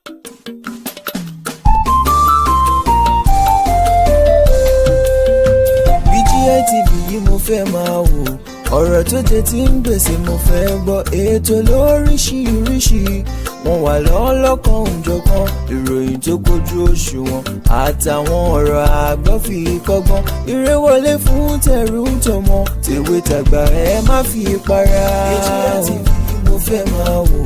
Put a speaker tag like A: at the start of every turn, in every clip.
A: BGI TV yìí mo fẹ́ máa wò, ọ̀rọ̀ tó jẹ ti ń gbèsè mo fẹ́ gbọ́, ètò lóríṣiríṣi wọ́n wà lọ́lọ́kan òjọ̀kan, ìròyìn tó kojú òṣùwọ̀n àtàwọn ọ̀rọ̀ àgbọ́ fi kọ́gbọ́n, eré wọlé fún tẹ̀rù tọmọ tèwe tàgbà ẹ má fi para. BGI TV mo fẹ́ máa wò,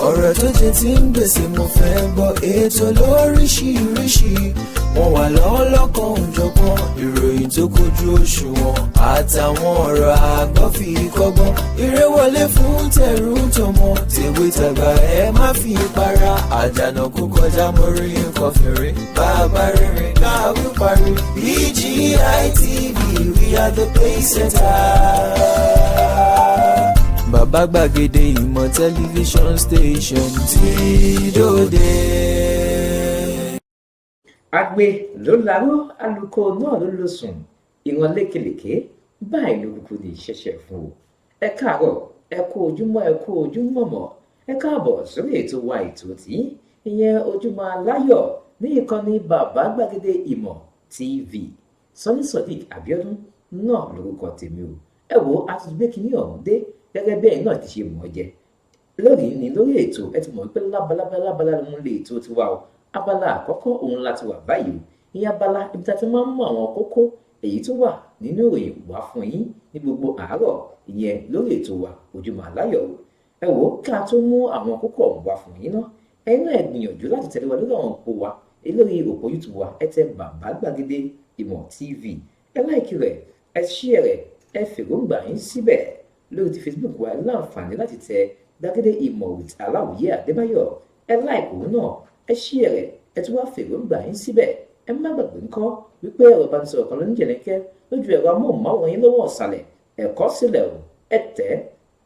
A: ọ̀rọ̀ tó jẹ ti ń gbèsè mo fẹ́ gbọ́, ètò lóríṣiríṣi wọ́n wà lọ́lọ́kan òjọ̀kan, ìròyìn tó kojú òṣùwọ̀n àtàwọn ọ̀rọ̀ àgbọ́ fi kọ́gbọ́n, eré wọlé fún tẹ̀rù tọmọ tèwe tàgbà ẹ má fi para. Àjànàkú kọjá mórí nǹkan fèrè, bàbá rere káwí parí. BGI TV, we are the pace setters. Bàbá gbàgede ìmọ̀ tẹlifíṣọ̀n station tí dòde.
B: Agbe ló laró, alùkò náà ló lọ sùn, ìran lékelèké báyìí lórúkọ ní ìṣẹ̀ṣẹ̀ fún o. Ẹ káàárọ̀, ẹ kú ojúmọ́, ẹ kú ojúmọ́ mọ́, ẹ káàbọ̀ sórí ètò wa ètò tí ìyẹn Ojúmọ́ Aláyọ̀ ní ìkànnì Bàbá Gbàgede Ìmọ̀ TV. Sọ́ní Sodiq Abiodun náà lórúkọ tèmi o. Ẹ wo àtúntò kìíní ọ̀hún dé gẹ́gẹ́ bí ẹ̀yin náà ti ṣe mọ̀ ọ́ jẹ. Lónìí ni lórí ètò ẹ ti mọ̀ pé lábalábá ló mú lé ètò tiwa o. Abala àkọ́kọ́ òun láti wà báyìí o. Ìyẹn abala ibi tí a ti máa ń mú àwọn kókó èyí tó wà nínú ìròyìn wá fún yín ní gbogbo àárọ̀ ìyẹn lórí ètò wa Ojúmọ́ Aláyọ̀ o. Ẹ wò ó ká tó mú àwọn kókó ọ̀hún wá fún yín náà, ẹ̀yin náà gbìyànjú láti tẹ̀lé wa lórí àwọn òpó wa lórí òpó YouTube wa, ẹ tẹ Bàbá Gbàgede Ìmọ̀ TV, ẹ láìkí rẹ̀, ẹ share rẹ̀, ẹ fèròǹgbà yín síbẹ̀. Lórí ti Facebook wa ẹ láǹfààní láti tẹ Gbàgede Ìmọ̀ with Aláwìyé Adébáyọ̀, ẹ láìkí òun náà, ẹ share rẹ̀, ẹ tún wá fèròǹgbà yín síbẹ̀. Ẹ má gbàgbé ńkọ́ wípé ẹ̀rọ ìbánisọ̀rọ̀ kan ló ń jẹ̀lẹ́kẹ́ lójú ẹ̀rọ amóhùnmáwòrán yín lọ́wọ́ ọ̀sàlẹ̀, ẹ kọ sílẹ̀ o,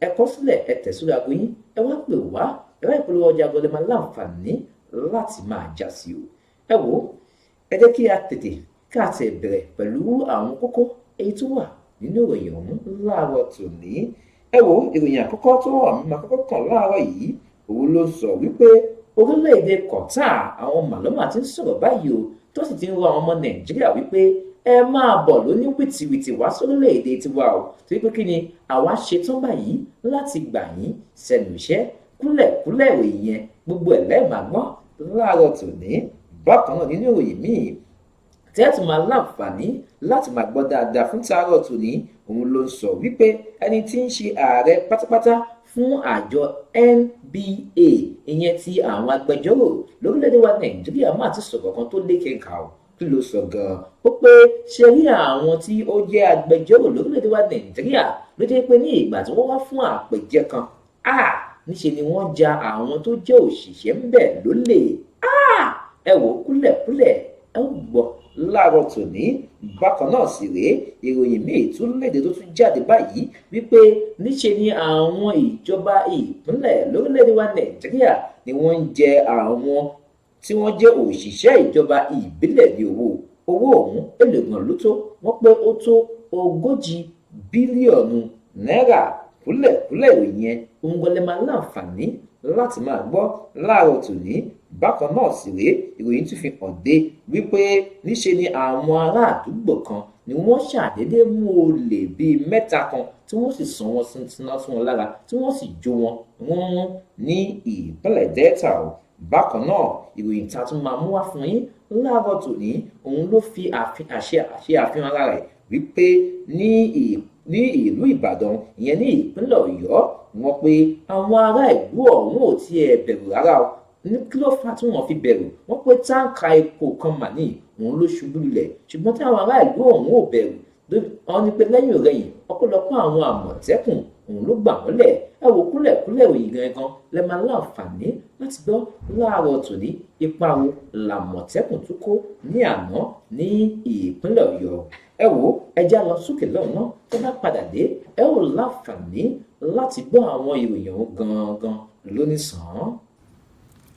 B: ẹ kọ sílẹ̀, ẹ tẹ̀ sórí aago yín, ẹ wá pè wá, ẹ wá ìpolówó ọjà gbọdọ̀ máa láǹfààní láti máa já sí o. Ẹ wò ó, ẹ jẹ́ kí a tètè káàtẹ̀ bẹ̀rẹ̀ pẹ̀lú àwọn kókó èyí tó wà nínú ìròyìn ọ̀hún láàárọ̀ tòní. Ẹ wò ó, ìròyìn àkọ́kọ́ tó wà nínú àkọ́kọ́ kan láàárọ̀ yìí òun ló sọ wípé orílẹ̀-èdè Qatar àwọn màlúmà ti ń sọ̀rọ̀ báyìí o, tó sì ti ń rọ àwọn ọmọ Nàìjíríà wípé ẹ máa bọ̀ lóní wìtìwìtì wá sórílẹ̀-èdè tiwa o, torí pé kí ni àwa ṣetán báyìí láti gbà yín sẹ́nu iṣẹ́. Kúlẹ̀kúlẹ̀ ìròyìn yẹn gbogbo ẹ̀ lẹ́ẹ̀ máa gbọ́ láàárọ̀ tòní. Bákan náà nínú ìròyìn míì tẹ́ẹ̀tù máa láǹfààní láti máa gbọ́ dáadáa fún tàárọ̀ tòní, òun ló ń sọ wípé ẹni tí ń ṣe ààrẹ pátápátá fún àjọ NBA ìyẹn ti àwọn agbẹjọ́rò lórílẹ̀‐èdè wa Nàìjíríà máa ti sọ̀rọ̀ kan tó lékeka o. Kí ló sọ gan-an? Ó pé ṣe rí àwọn tí ó jẹ́ agbẹjọ́rò lórílẹ̀‐èdè wa Nàìjíríà ló jẹ́ pé ní ìgbà tí wọ́n wá fún àpèjẹ kan níṣe ni wọ́n ja àwọn tó jẹ́ òṣìṣẹ́ ń bẹ̀ lólè. Ẹ wò kúlẹ̀kúlẹ̀ ẹ ó gbọ́ láàárọ̀ tòní. Bákan náà sì rèé ìròyìn míì tún léde tó tún jáde báyìí wípé níṣe ni àwọn ìjọba ìpínlẹ̀ lórílẹ̀‐èdè wa Nàìjíríà ni wọ́n ń jẹ àwọn tí wọ́n jẹ́ òṣìṣẹ́ ìjọba ìbílẹ̀ ní owó ọ̀hún èlògàn ló tó, wọ́n pé ó tó 40 bílíọ̀nù náírà. Kúlẹ̀kúlẹ̀ ìròyìn yẹn òun gbọ́dọ̀ máa láǹfààní láti máa gbọ́ láàárọ̀ tòní. Bákan náà sì rèé ìròyìn tún fi hàn dé wípé níṣe ni àwọn ará àdúgbò kan ni wọ́n ṣàdédé mú olè bíi 3 kan tí wọ́n sì sán wọn síná sí wọn lára tí wọ́n sì jó wọn mú ní ìpínlẹ̀ Delta o. Bákan náà ìròyìn tá a tún máa mú wá fún yín láàárọ̀ tòní òun ló fi àfihàn ara rẹ̀ wípé ní ìlú Ìbàdàn ìyẹn ní ìpínlẹ̀ Ọ̀yọ́ wọ́n pé àwọn ará ìlú ọ̀hún ò tiẹ̀ bẹ̀rù rárá o. Ní kí ló fà tí wọ́n fi bẹ̀rù? Wọ́n pé táǹkà epo kan mà ní òun ló ṣubú lulẹ̀, ṣùgbọ́n tí àwọn ará ìlú ọ̀hún ò bẹ̀rù. Wọ́n ní pé lẹ́yìn òrẹ́yìn ọ̀pọ̀lọpọ̀ àwọn Àmọ̀tẹ́kùn òun ló gbà wọ́n lẹ̀. Ẹ wò kúlẹ̀kúlẹ̀ òyìn gangan lẹ máa láǹfààní láti gbọ́ láàárọ̀ tòní. Ipa wo làmọ̀tẹ́kùn tún kó ní àná ní ìpínlẹ̀ Ọ̀yọ́? Ẹ wò ẹja lọ sókè lọ́nà tó bá padà dé ẹ ò láǹfààní láti gbọ́ àwọn ìròyìn ọ̀hún gangan lónìsàn.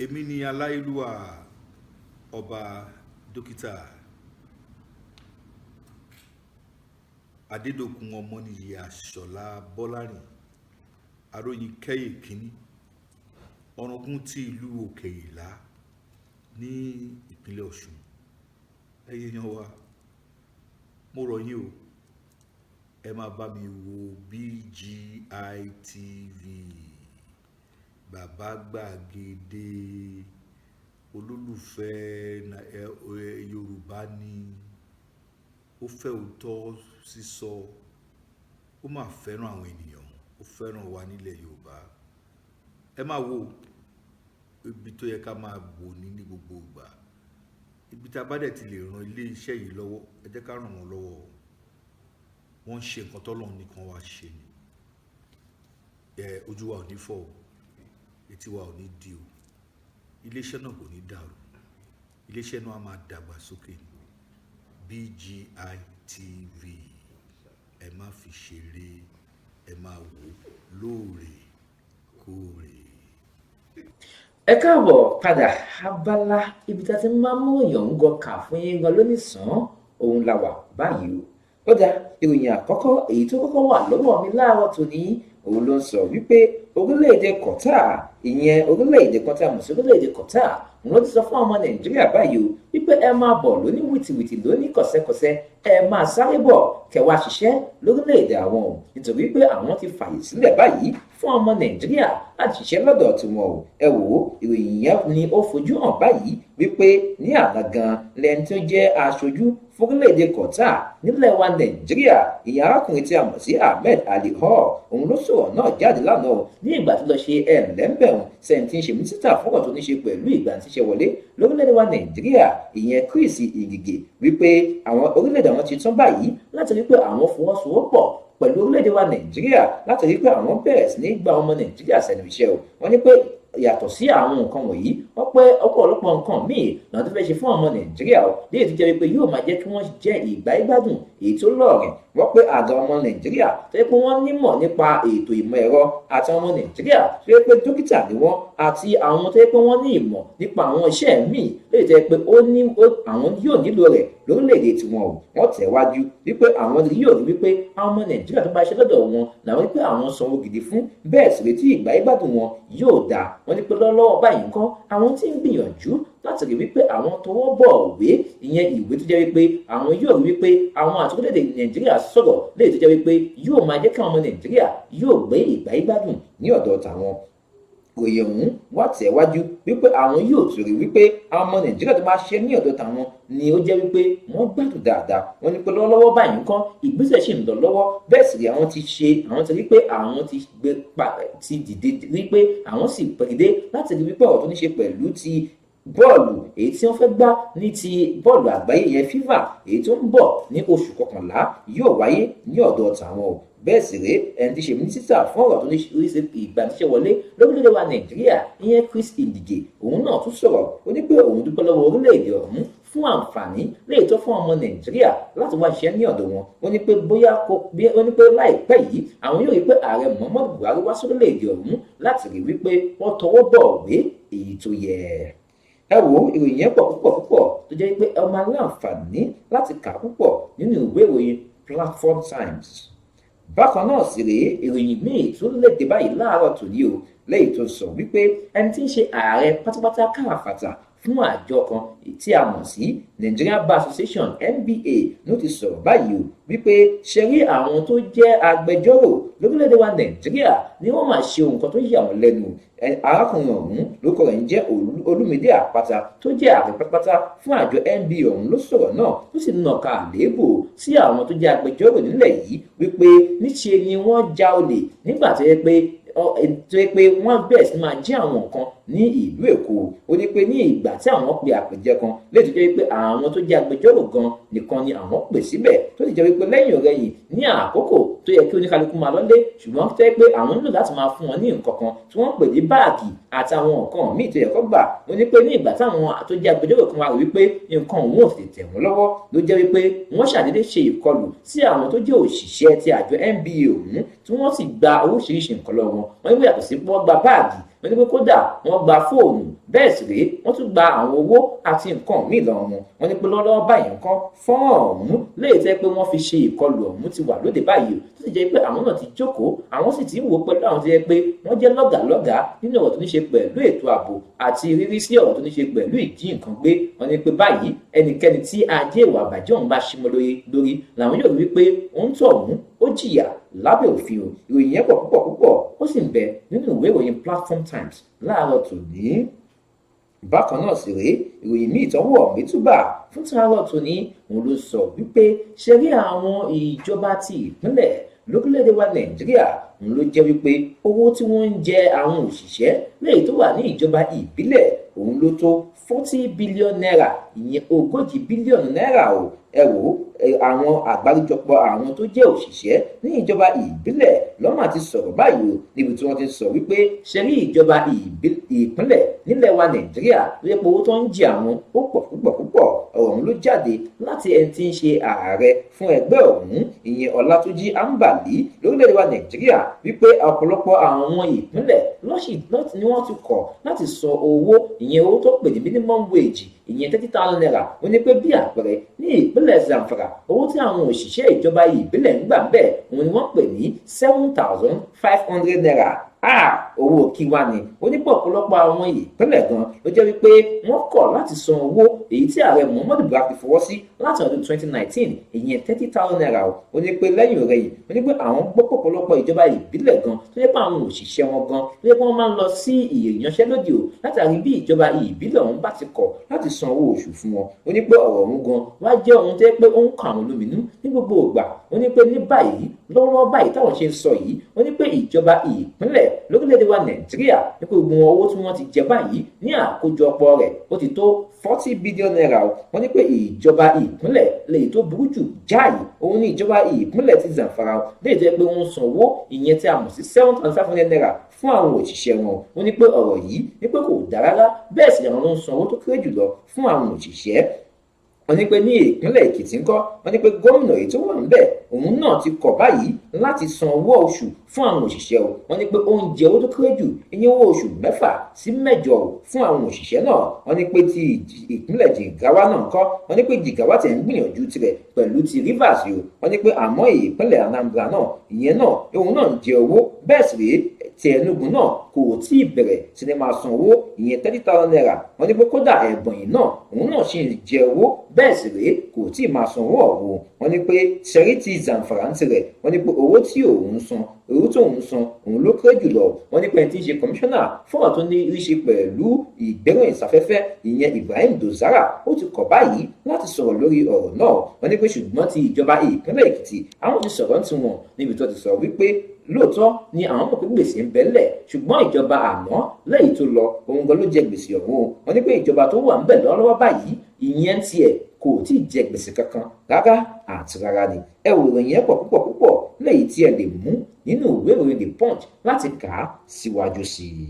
C: Èmi ni Aláyélúwà ọba dókítà Adédòkun Ọmọnìyí Àṣọlá Bọ́lárìn aróyin kẹ́yè kínní ọ̀ràngún ti ìlú Òkè Ìlá ní ìpínlẹ̀ Ọ̀ṣun. Ẹ̀yin èèyàn wa, mo rọ̀ yín o, ẹ máa bá mi wo BGI TV, Bàbá Gbàgede, olólùfẹ́ Yorùbá ni, ó fẹ́ òótọ́ sísọ, ó máa fẹ́ràn àwọn ènìyàn, ó fẹ́ràn wa nílẹ̀ Yorùbá. Ẹ máa wo ibi tó yẹ ká máa wò ní gbogbo ìgbà, ibi tá a bá dẹ̀ ti lè ran ilé iṣẹ́ yìí lọ́wọ́, ẹ jẹ́ ká ràn wọ́n lọ́wọ́. Wọ́n ń ṣe nǹkan tọ́lọ́run nìkan wá ṣe ni. Ojú wa ò ní fọ́ o, etí wa ò ní di o, iléeṣẹ́ náà kò ní dàrú, iléeṣẹ́ náà á máa dàgbà sókè ni. BGI TV, ẹ má fi ṣeré, ẹ máa wò lóòrèkóòrè.
B: Ẹ káàbọ̀ padà abala ibi tá a ti máa mú èèyàn ń gọkà fún yín gan lónìsàn òun la wà báyìí o. Ó dá ìròyìn àkọ́kọ́ èyí tó kọ́kọ́ wà lọ́wọ́ mi láàárọ̀ tòní òun ló ń sọ wípé orílẹ̀-èdè Qatar, ìyẹn orílẹ̀-èdè kan tí a mọ̀ sí orílẹ̀-èdè Qatar, wọ́n ti sọ fún ọmọ Nàìjíríà báyìí o wípé ẹ máa bọ̀ lóní wìtìwìtì lóní kọ̀sẹ́kọ̀sẹ́, ẹ máa sáré bọ̀ kẹwàá ṣiṣẹ́ lórílẹ̀-èdè àwọn o, nítorí pé àwọn ti fààyè sílẹ̀ báyìí fún ọmọ Nàìjíríà láti ṣiṣẹ́ lọ́dọ̀ tiwọn o. Ẹ wò ó, ìròyìn yẹn ni ó fojú hàn báyìí wípé ní àná gan lẹ́ni tó jẹ́ aṣojú fórílẹ̀-èdè Qatar nílẹ̀ wa Nàìjíríà, ìyẹn arákùnrin tí a mọ̀ sí Ahmed Ali Hall, òun ló sọ̀rọ̀ náà jáde lánàá ní ìgbà tó lọ ṣe ẹ̀ńlẹ́ńbẹ̀rún sẹ́ńtì ṣe mínísítà fọ́rọ̀ tó ní ṣe pẹ̀lú ìgbà tí ṣe wọlé lórílẹ̀-èdè wa Nàìjíríà, ìyẹn Chris Ngige, wípé àwọn orílẹ̀-èdè àwọn ti tán báyìí láti rí pé àwọn fọwọ́sowọ́pọ̀ pẹ̀lú orílẹ̀-èdè wa Nàìjíríà láti rí pé àwọn bẹ̀rẹ̀ sí ní gba ọmọ Nàìjíríà sẹ́nu iṣẹ́ o. Wọ́n ní pé yàtọ̀ sí àwọn nǹkan wọ̀nyí, wọ́n pẹ́ ọ̀pọ̀lọpọ̀ nǹkan míì náà tó fẹ́ ṣe fún ọmọ Nàìjíríà o, léyìí tó jẹ́ wípé yóò máa jẹ́ kí wọ́n jẹ́ ìgbáyégbádùn èyí tó lọ́ọ̀rìn. Wọ́n pé àga ọmọ Nàìjíríà tó yẹ pé wọ́n nímọ̀ nípa ètò ìmọ̀ ẹ̀rọ àti ọmọ Nàìjíríà tó yẹ pé dókítà ni wọ́n àti àwọn tó yẹ pé wọ́n ní ìmọ̀ nípa àwọn iṣẹ́ míì léyìí tó yẹ pé àwọn yóò nílò rẹ̀ lórílẹ̀‐èdè tiwọn o. Wọ́n tẹ̀wájú wípé àwọn yóò rí wípé àwọn ọmọ Nàìjíríà tó bá ṣe lọ́dọ̀ wọn làwọn wípé àwọn sanwó gidi fún, bẹ́ẹ̀ sì retí ìgbáyégbádùn wọn yóò dáa. Wọ́n ní pé lọ́wọ́ báyìí nǹkan àwọn tí ń gbìyànjú láti rí wípé àwọn tọwọ́ bọ̀ òwe, ìyẹn ìwé tó jẹ́ wípé àwọn yóò rí wípé àwọn àti orílẹ̀-èdè Nàìjíríà sọ̀rọ̀ léyìí tó jẹ́ wípé yóò máa jẹ́ kí àwọn ọmọ Nàìjíríà yóò gbé ìgbáyégbádùn ní ọ̀dọ̀ tàwọn. Òye ọ̀hún wá tẹ̀wájú wípé àwọn yóò tún rí wípé àwọn ọmọ Nàìjíríà tó máa ṣe ní ọ̀dọ̀ tàwọn ni ó jẹ́ wípé wọ́n gbádùn dáadáa. Wọ́n ní pé lọ́wọ́lọ́wọ́ báyìí nǹkan ìgbésẹ̀ ṣì ń lọ lọ́wọ́, bẹ́ẹ̀ sì rí àwọn ti rí pé àwọn ti dìde rí pé àwọn sì pèrèdé láti rí wípé ọ̀rọ̀ tó ní ṣe pẹ̀lú ti bọ́ọ̀lù èyí tí wọ́n fẹ́ gbá ní ti bọ́ọ̀lù àgbáyé yẹn FIFA èyí tó ń bọ̀ ní oṣù kọkànlá yóò wáyé ní ọ̀dọ̀ tàwọn o. Bẹ́ẹ̀ sì rèé ẹni tí ṣe mínísítà fún ọ̀rọ̀ tó ní ṣe ìgbanisẹ́ wọlé lórílẹ̀‐èdè wa Nàìjíríà, ìyẹn Chris Ngige, òun náà tún sọ̀rọ̀. Ó ní pé òun dúpẹ́ lọ́wọ́ orílẹ̀‐èdè ọ̀hún fún àǹfààní léyìí tó fún ọmọ Nàìjíríà láti wá ṣiṣẹ́ ní ọ̀dọ̀ wọn. Ó ní pé láìpẹ́ yìí àwọn yóò rí pé ààrẹ Muhammadu Buhari wá sórílẹ̀‐èdè ọ̀hún láti rí wípé wọ́n tọwọ́ bọ̀ òwe èyí tó yẹ. Ẹ wo ìròyìn yẹn pọ̀ púpọ̀ tó jẹ́ pé ẹ máa láǹfààní láti kà púpọ̀ nínú ìwé ìròyìn Platform Times. Bákan náà sì rèé ìròyìn míì tó léde báyìí láàárọ̀ tòní o, lẹ́yìn tó sọ wípé ẹni tí ń ṣe ààrẹ pátápátá káàfàtà fún àjọ kan tí a mọ̀ sí Nigeria Bar Association NBA ló ti sọ̀rọ̀ báyìí o wípé ṣe rí àwọn tó jẹ́ agbẹjọ́rò lórílẹ̀‐èdè wa Nàìjíríà ni wọ́n máa ṣe ohun kan tó yà wọ́n lẹ́nu. Arákùnrin ọ̀hún lórúkọ rẹ̀ ń jẹ́ Olúmídé Àpáta tó jẹ́ ààrẹ pátápátá fún àjọ NBA ọ̀hún ló sọ̀rọ̀ náà tó sì nàka àléébù sí àwọn tó jẹ́ agbẹjọ́rò nílẹ̀ yìí wípé níṣe ni wọ́n já olè nígbà tó yẹ pé wọ́n bẹ̀rẹ̀ sí máa jí àwọn nǹkan ní ìlú Èkó. Ó ní pé ní ìgbà tí àwọn pe àpèjẹ kan léètò jẹ́ pé àwọn tó jẹ́ agbẹjọ́rò gan nìkan ni àwọn pè síbẹ̀, tó sì jẹ́ wípé lẹ́yìn ọ̀rẹ́yìn ní àkókò tó yẹ kí oníkálukú máa lọ́lé, ṣùgbọ́n tó yẹ pé àwọn nílò láti máa fún wọn ní nǹkan kan tí wọ́n pè ní báàgì àtàwọn nǹkan míì tó yẹ kó gbà. Ó ní pé ní ìgbà táwọn tó jẹ́ agbẹjọ́rò kan wá rí wípé nǹkan òun ò sì tẹ̀ wọ́n lọ́wọ́, ló jẹ́ wípé wọ́n ṣàdédé ṣe ìkọlù sí àwọn tó jẹ́ òṣìṣẹ́ ti àjọ NBA ọ̀hún tí wọ́n sì gba oríṣiríṣi nǹkan lọ́wọ́ wọn. Wọ́n ní yàtọ̀ sí wọ́n gba báàgì wọ́n ní pé kódà wọ́n gba fóònù bẹ́ẹ̀ sì rèé wọ́n tún gba àwọn owó àti nǹkan míì lọ́wọ́ wọn. Wọ́n ní pé lọ́wọ́lọ́wọ́ báyìí nǹkan fọ́nrán ọ̀hún léè tẹ́ pé wọ́n fi ṣe ìkọlù ọ̀hún ti wà lóde báyìí tó sì jẹ́ pé àwọn náà ti jókòó àwọn sì ti ń wò pẹ̀lú àwọn tó jẹ́ pé wọ́n jẹ́ lọ́gàálọ́gàá nínú ọ̀rọ̀ tó ní ṣe pẹ̀lú ètò ààbò àti rírí sí ọ̀rọ̀ tó ní ṣe pẹ̀lú ìjí nǹkan gbé. Wọ́n ní pé báyìí ẹnikẹ́ni tí ajé ìwà àbàjẹ́ ọ̀hún bá ṣímọ́ lórí làwọn yóò rí pé òun tó ọ̀hún ó jìyà lábẹ́ òfin o. Ìròyìn yẹn pọ̀ púpọ̀ ó sì ń bẹ nínú ìwé ìròyìn Platform Times láàárọ̀ tòní. Bákan náà sì rèé ìròyìn míì tọ́wọ́ mi túbà fún tààrọ̀ tòní òun ló sọ wípé ṣe rí àwọn ìjọba ti ìpínlẹ̀ lórílẹ̀‐èdè wa Nàìjíríà òun ló jẹ́ wípé owó tí wọ́n ń jẹ àwọn òṣìṣẹ́ lẹ́yìn tó wà ní ìjọba ìbílẹ̀ òun ló tó 40 billion naira, ìyẹn 40 bílíọ̀nù náírà o. Ẹ wò àwọn àgbáríjọpọ̀ àwọn tó jẹ́ òṣìṣẹ́ ní ìjọba ìbílẹ̀ lọ́mà ti sọ̀rọ̀ báyìí o níbi tí wọ́n ti sọ wípé ṣe rí ìjọba ìpínlẹ̀ nílẹ̀ wa Nàìjíríà tó yẹ pé owó tó ń jẹ àwọn ó pọ̀ púpọ̀. Ọ̀rọ̀ ọ̀hún ló jáde láti ẹni tí ń ṣe ààrẹ fún ẹgbẹ́ ọ̀hún ìyẹn Ọlátúnjí Àǹbàlí lórílẹ̀‐èdè wa Nàìjíríà wípé ọ̀pọ̀lọpọ̀ àwọn ìpínlẹ̀ ni wọ́n ti kọ̀ láti sọ owó ìyẹn owó tó pè ní minimum wage ìyẹn 30,000 naira. Ó ní pé bí àpẹẹrẹ ní ìpínlẹ̀ Zamfara owó tí àwọn òṣìṣẹ́ ìjọba ìbílẹ̀ ń gbà bẹ́ẹ̀ òun ni wọ́n pè ní 7,500 naira. Owó kí wá ni. Ó ní pọ̀ ọ̀pọ̀lọpọ̀ àwọn ìpínlẹ̀ gan ló jẹ́ wípé wọ́n kọ̀ láti san owó èyí tí ààrẹ Muhammadu Buhari fọwọ́ sí láti ọdún 2019 ìyẹn 30,000 naira o. Ó ní pé lẹ́yìn ọ̀rẹ́yìn ó ní pé àwọn gbọ́ ọ̀pọ̀lọpọ̀ ìjọba ìbílẹ̀ gan tó jẹ́ pé àwọn òṣìṣẹ́ wọn gan tó jẹ́ pé wọ́n máa ń lọ sí ìyanṣẹ́lódì o látàrí bí ìjọba ìbílẹ̀ ọ̀hún bá ti kọ̀ láti san owó oṣù fún wọn. Ó ní pé ọ̀rọ̀ ọ̀hún gan wá jẹ́ ohun tó jẹ́ pé ó ń kọ àwọn lóminú ní gbogbo ìgbà. Ó ní pé ní báyìí lọ́wọ́lọ́wọ́ báyìí táwọn ṣe ń sọ yìí ó ní pé ìjọba ìpínlẹ̀ lórílẹ̀‐èdè wa Nàìjíríà ní pé gbogbo owó tí wọ́n ti jẹ báyìí ní àkójọpọ̀ rẹ̀ ó ti tó 40 billion naira o. Wọ́n ní pé ìjọba ìpínlẹ̀ lèyí tó burú jù jáì òun ní ìjọba ìpínlẹ̀ ti Zamfara léyìí tó yẹ pé wọ́n san owó ìyẹn tí a mọ̀ sí 7,500 naira fún àwọn òṣìṣẹ́ wọn. Wọ́n ní pé ọ̀rọ̀ yìí ní pé kò dára rárá bẹ́ẹ̀ sì àwọn ló ń san owó tó kéré jùlọ fún àwọn òṣìṣẹ́. Wọ́n ní pé ní ìpínlẹ̀ Èkìtì ńkọ́ wọ́n ní pé gómìnà èyí tó wà níbẹ̀ òun náà ti kọ̀ báyìí láti san owó oṣù fún àwọn òṣìṣẹ́ o. Wọ́n ní pé oúnjẹ owó tó kéré jù ìyẹn owó oṣù 6 sí 8 o fún àwọn òṣìṣẹ́ náà. Wọ́n ní pé ti ìpínlẹ̀ Jigawa náà ńkọ́ wọ́n ní pé Jigawa tẹ̀ ń gbìyànjú tirẹ̀ pẹ̀lú ti Rivers o. Wọ́n ní pé àmọ́ ìpínlẹ̀ Anambra náà ìyẹn náà òun náà ń jẹ owó bẹ́ẹ̀ sì rèé ti Enugu náà kò tí ì bẹ̀rẹ̀ sí ni máa san owó ìyẹn 30,000 naira. Wọ́n ní pé kódà Ebonyi náà òun náà ṣì ń jẹ owó bẹ́ẹ̀ sì rèé kò tí ì máa san owó ọ̀hún. Wọ́n ní pé ṣẹ́rí ti Zamfara ń tirẹ̀ wọ́n ní pé owó tí òun san òun ló kéré jùlọ. Wọ́n ní pé ẹni tí ń ṣe kọmíṣánná fọ́ọ̀rọ̀ tó ní í ṣe pẹ̀lú ìgbéròyìn sáfẹ́fẹ́ ìyẹn Ibrahim Dozara ó ti kọ̀ báyìí láti sọ̀rọ̀ lórí ọ̀rọ̀ náà. Wọ́n ní pé ṣùgbọ́n ti ìjọba ìpínlẹ̀ Èkìtì àwọn ti sọ̀rọ̀ ń tiwọn níbi tó ti sọ wípé lóòótọ́ ni àwọn mọ̀ pé gbèsè ń bẹ́lẹ̀ ṣùgbọ́n ìjọba àná lẹ́yìn tó lọ òun gan ló jẹ gbèsè ọ̀hún. Wọ́n ní pé ìjọba tó wà ń bẹ̀ lọ́wọ́ báyìí ìyẹn tiẹ̀ kò tí ì jẹ gbèsè kankan rárá àti rárá ni. Ẹ wò ìròyìn ẹ̀ púpọ̀ lẹ́yìn tí ẹ lè mú nínú ìwé ìròyìn The Punch láti kà á síwájú sí i.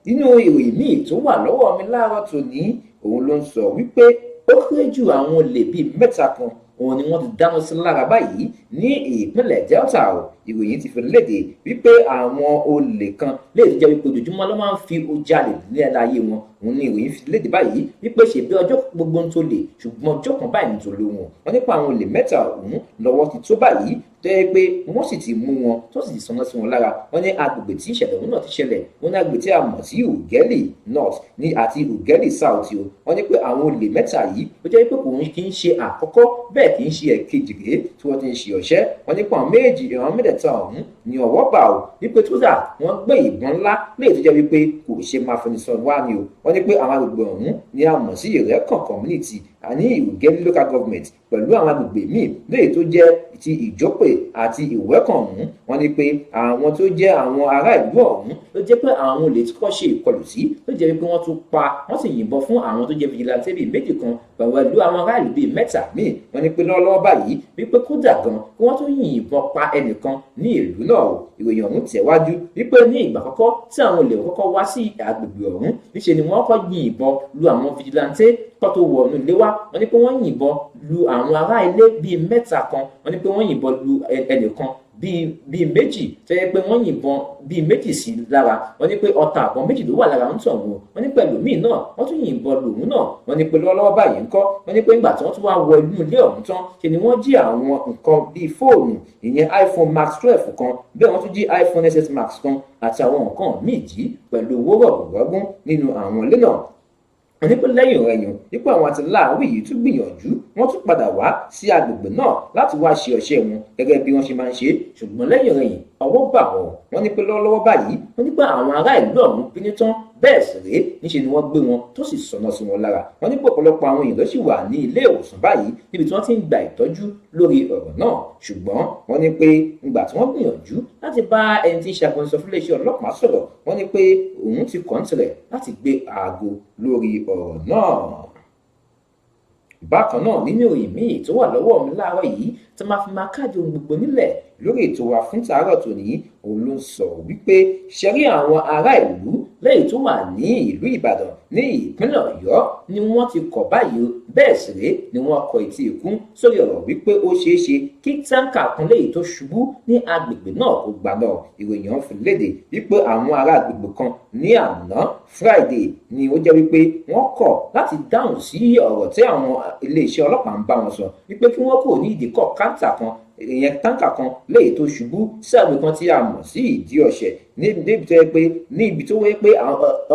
B: Nínú ìròyìn míì tó wà lọ́wọ́ mi láàárọ̀ tòní òun ló ń sọ wípé ó kéré jù àwọn olè bíi 3 kan òun ni wọ́n ti dáná sí lára báyìí ní ìpínlẹ̀ Delta o. Ìròyìn ti fi léde wípé àwọn olè kan lè jẹ́ wípé ojoojúmọ́ ló máa ń fi jalè ní ẹláyé wọn. Òun ni ìròyìn fi léde báyìí wípé ṣèbí ọjọ́ gbogbo ń tó lè ṣùgbọ́n ọjọ́ kan báyìí ń tó lò wọn. Wọ́n nípa àwọn olè 3 ọ̀hún lọ́wọ́ ti tó báyìí tó yẹ pé wọ́n sì ti mú wọn tó sì ti sanná sí wọn lára. Wọ́n ní agbègbè tí ìṣẹ̀lẹ̀ òun náà ti ṣẹlẹ̀ wọ́n ní agbègbè tí a mọ̀ sí Ughelli North ní àti Ughelli South o. Wọ́n ní pé àwọn olè 3 yìí ó jẹ́ pé kò kì í ṣe àkọ́kọ́ bẹ́ẹ̀ kì í ṣe ẹ̀kejì rèé tí wọ́n ti ń ṣe ọ̀ṣẹ́. Wọ́n ní pé àwọn mẹ́tẹ̀ẹ̀ta ọ̀hún ní ọwọ́ bá o wípé tó dà wọ́n gbé ìbọn ńlá léè tó jẹ́ wípé kò ṣe máa fẹni sọ wá ni o. Wọ́n ní pé àwọn agbègbè ọ̀hún ni a mọ̀ sí Ìrẹ́kàn community ní Ughelli local government pẹ̀lú àwọn agbègbè míì léè tó jẹ́ ti Ìjọ́pè àti Ìwẹ́kàn ọ̀hún. Wọ́n ní pé àwọn tó jẹ́ àwọn ará ìlú ọ̀hún ló jẹ́ pé àwọn olè tí kò ṣe ìkọlù sí ló jẹ́ wípé wọ́n tún pa wọ́n sì yìnbọn fún àwọn tó jẹ́ vigilante bíi 2 kan pẹ̀lú àwọn ará ìlú bíi 3 míì. Wọ́n ní pé lọ́wọ́lọ́wọ́ báyìí wípé kódà gan kí wọ́n tún yìnbọn pa ẹnìkan ní ìlú náà o. Ìròyìn ọ̀hún tẹ̀wájú wípé ní ìgbà àkọ́kọ́ tí àwọn olè kọ́kọ́ wá sí agbègbè ọ̀hún níṣe ni wọ́n kọ́ yìnbọn lu àwọn vigilante kó tó wọnú ilé wá. Wọ́n ní pé wọ́n yìnbọn lu àwọn ará ilé bíi 3 kan. Wọ́n ní pé wọ́n yìnbọn lu ẹnìkan bíi méjì tó yẹ pé wọ́n yìnbọn bíi méjì sí lára wọ́n ní pé ọta àbọn méjì ló wà lára ń tàn wọ́n ní pẹ̀lú míì náà wọ́n tún yìnbọn lòun náà wọ́n ní pé lọ́wọ́lọ́wọ́ báyìí ńkọ́ wọ́n ní pé ńgbà tí wọ́n tún wá wọ inú ilé ọ̀hún tán ṣe ni wọ́n jí àwọn nǹkan bíi fóònù ìyẹn iPhone Max 12 kan bẹ́ẹ̀ wọ́n tún jí iPhone SS Max kan àti àwọn nǹkan míì jí pẹ̀lú owó rọ̀gùnrọ̀gùn nínú àwọn ilé náà wọ́n ní pé lẹ́yìn ọ̀rẹ̀yìn nípa àwọn àtìláàwí yìí tún gbìyànjú wọ́n tún padà wá sí agbègbè náà láti wá ṣe ọṣẹ́ wọn gẹ́gẹ́ bí wọ́n ṣe máa ń ṣe ṣùgbọ́n lẹ́yìn ọ̀rẹ̀yìn ọwọ́ bà wọ́n ní pé lọ́wọ́lọ́wọ́ báyìí wọ́n ní pé àwọn ará ìlú ọ̀hún bínú tán bẹ́ẹ̀ sì rèé níṣe ni wọ́n gbé wọn tó sì sọ̀nà sí wọn lára wọ́n ní pé ọ̀pọ̀lọpọ̀ àwọn èèyàn ló sì wà ní ilé ìwòsàn báyìí níbi tí wọ́n ti ń gba ìtọ́jú lórí ọ̀rọ̀ náà ṣùgbọ́n wọ́n ní pé ìgbà tí wọ́n gbìyànjú láti bá ẹni tí ń ṣàkóso fún iléeṣẹ́ ọlọ́pàá sọ̀rọ̀ wọ́n ní pé òun ti kàn tirẹ̀ láti gbé aago lórí ọ̀rọ̀ náà. Bákan náà nínú ìròyìn míì tó wà lọ́wọ́ mi láàárọ̀ yìí tí máa fi máa káàdì ohun gbogbo nílẹ̀ lórí ètò wa fún tàárọ̀ tòní òun ló ń sọ wípé ṣẹ́rí àwọn ará ìlú lẹ́yìn tó wà ní ìlú Ìbàdàn ní ìpínlẹ̀ Ọ̀yọ́ ni wọ́n ti kọ̀ báyìí bẹ́ẹ̀ sì rèé ni wọ́n kọ etí ikún sórí ọ̀rọ̀ wípé ó ṣeé ṣe kí táǹkà kan lẹ́yìn tó ṣubú ní agbègbè náà kó gbaná ìròyìn ọ̀hún fi léde wípé àwọn ará agbègbè kan ní àná Friday ni ó jẹ́ wípé wọ́n kọ̀ láti dáhùn sí ọ̀rọ̀ tí àwọn iléeṣẹ́ ọlọ́pàá ń bá wọn sọ wípé kí wọ́n kúrò ní ìdíkọ̀ káńtà kan ìyẹn táǹkà kan léyìí tó ṣubú sí àgbè kan tí a mọ̀ sí ìdí ọ̀ṣẹ̀ níbi tó yẹ pé ní ibi tó wáyé pé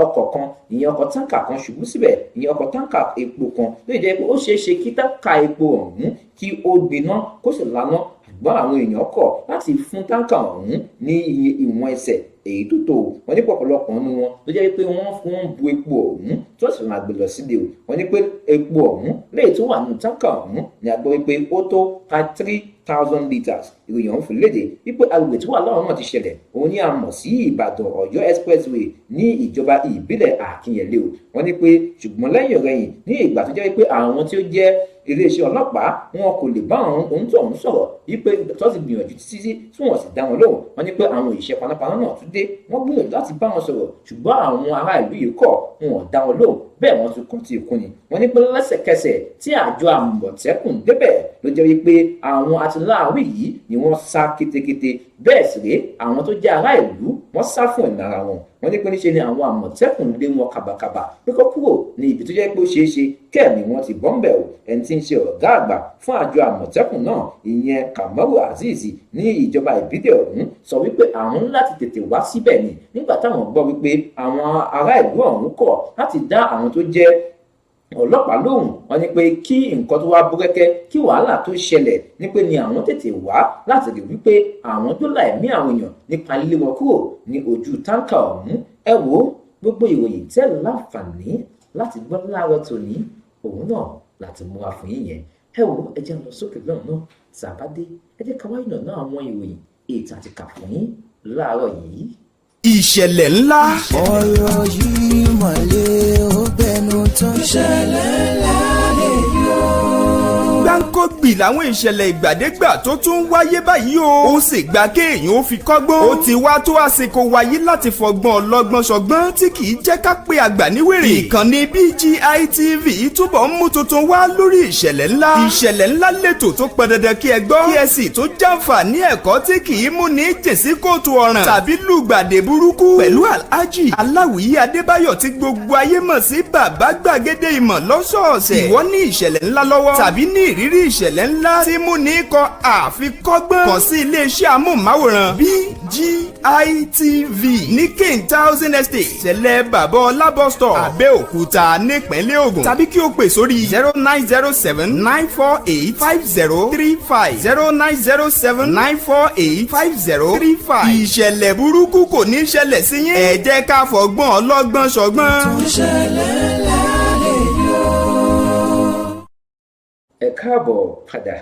B: ọkọ̀ kan ìyẹn ọkọ̀ táǹkà kan ṣubú síbẹ̀ ìyẹn ọkọ̀ táǹkà epo kan ló jẹ́ pé ó ṣeé ṣe kí táǹkà epo ọ̀hún kí ó gbiná kó sì laná ṣùgbọ́n àwọn èèyàn kọ̀ láti fún táǹkà ọ̀hún ní iye ìwọ̀n ẹsẹ̀ èyí tó tó wọ́n ní pọ̀pọ̀lọpọ̀ nínú wọn ló jẹ́ pé wọ́n bu epo ọ̀hún tí wọ́n sì máa gbé lọ sílé o wọ́n ní pé epo ọ̀hún léyìí tó wà nínú táǹkà ọ̀hún ni a gbọ́ wípé ó tó 3,000 litres ìròyìn ọ̀hún fi léde wípé agbègbè tí wà lọ́rùn náà ti ṣẹlẹ̀ òun ni a mọ̀ sí Ìbàdàn Ọ̀yọ́ expressway ní ìjọba ìbílẹ̀ Àkínyẹlé o wọ́n ní pé ṣùgbọ́n lẹ́yìn ọ̀rẹ̀yìn ní ìgbà tó jẹ́ wípé àwọn tí ó jẹ́ iléeṣẹ́ ọlọ́pàá wọn kò lè bá àwọn ohun tó ọ̀hún sọ̀rọ̀ wípé tó ti gbìyànjú títí tí wọ́n sì dá wọn lóhùn wọ́n ní pé àwọn òṣìṣẹ́ panápaná náà tún dé wọ́n gbìyànjú láti bá wọn sọ̀rọ̀ ṣùgbọ́n àwọn ará ìlú yìí kọ̀ wọn ò dá wọn lóhùn bẹ́ẹ̀ wọ́n tún kàn tí ikú ni wọ́n ní pé lẹ́sẹ̀kẹsẹ̀ tí àjọ Àmọ̀tẹ́kùn débẹ̀ ló jẹ́ wípé àwọn atiláàwí yìí ni wọ́n sá kétékété bẹ́ẹ̀ sì rèé àwọn tó jẹ́ ará ìlú wọ́n sá fún ẹ̀mí ara wọn wọ́n ní pé níṣe ni àwọn Àmọ̀tẹ́kùn lé wọn kàbàkàbà pé kó kúrò ní ibi tó jẹ́ pé ó ṣeé ṣe kẹ́ẹ̀mí wọn ti bọ́m̀bẹ̀ o ẹni tí ń ṣe ọ̀gá àgbà fún àjọ Àmọ̀tẹ́kùn náà ìyẹn Kamaru Azeez ní ìjọba ìbílẹ̀ ọ̀hún sọ wípé àwọn láti tètè wá síbẹ̀ ni nígbà táwọn gbọ́ wípé àwọn ará ìlú ọ̀hún kọ̀ láti dá àwọn tó jẹ́ ọlọ́pàá lóhùn wọ́n ní pé kí nǹkan tó wá búrẹ́kẹ́ kí wàhálà tó ṣẹlẹ̀ ní pé ni àwọn tètè wá láti rí wípé àwọn tó la ẹ̀mí àwọn èèyàn nípa lílé wọn kúrò ní ojú táǹkà ọ̀hún ẹ wo gbogbo ìròyìn tẹ́lẹ̀ láǹfààní láti gbọ́ láàárọ̀ tòní òun náà láti mú wa fún yín yẹn ẹ wo ẹ jẹ́ lọ sókè lọ́nà sàbádé ẹ jẹ́ ká wá ìnà àwọn ìròyìn ètò àti kà fún yín láàárọ̀ yìí.
D: ìṣẹ̀lẹ̀ ńlá.
A: ọ̀rọ̀ yìí mọ̀lẹ́ ó bẹnu tán. ìṣẹ̀lẹ̀ ńlá lè yọ.
D: gbáǹkọ́gbì làwọn ìṣẹ̀lẹ̀ ìgbàdégbà tó tún ń wáyé báyìí o. ó sì gba kéèyàn ó fi kọ́gbọ́n. ó ti wá tó àsìkò wáyé láti fọgbọ́n ọlọ́gbọ́n ṣọgbọ́n tí kì í jẹ́ ká pé àgbà níwèrè. ìkànnì BGI TV túbọ̀ ń mú tuntun wá lórí ìṣẹ̀lẹ̀ ńlá. ìṣẹ̀lẹ̀ ńlá lètò tó pọn dandan kí ẹ gbọ́. kí ẹ sì tó jàǹfààní ẹ̀kọ́ tí kì í mú ní jèsí kóòtù ọ̀ràn tàbí lùgbàdé burúkú. pẹ̀lú Alhaji Aláwìyí Adébáyọ̀ tí gbogbo ayé mọ̀ sí bàbá gbàgede ìmọ̀ lọ́sọ̀ọ̀sẹ̀. ìwọ ní ìṣẹ̀lẹ̀ ńlá lọ́wọ́ tàbí ní ìrírí ìṣẹ̀lẹ̀ ńlá tí mú ní kọ àfikọ́gbọ́n. kàn sí iléeṣẹ́ amóhùnmáwòrán BGI TV ní King Thousand Estate ṣẹlẹ̀ bàbá ọlábọ̀ store Abẹ́òkúta nípínlẹ̀ Ògùn tàbí kí o pè sórí 0907-948-5035 0907-948-5035. ìṣẹ̀lẹ̀ burúkú kò ní ṣẹlẹ̀ sí yín. ẹ jẹ́ ká fọgbọ́n ọlọ́gbọ́n ṣọgbọ́n.
B: ẹ káàbọ̀ padà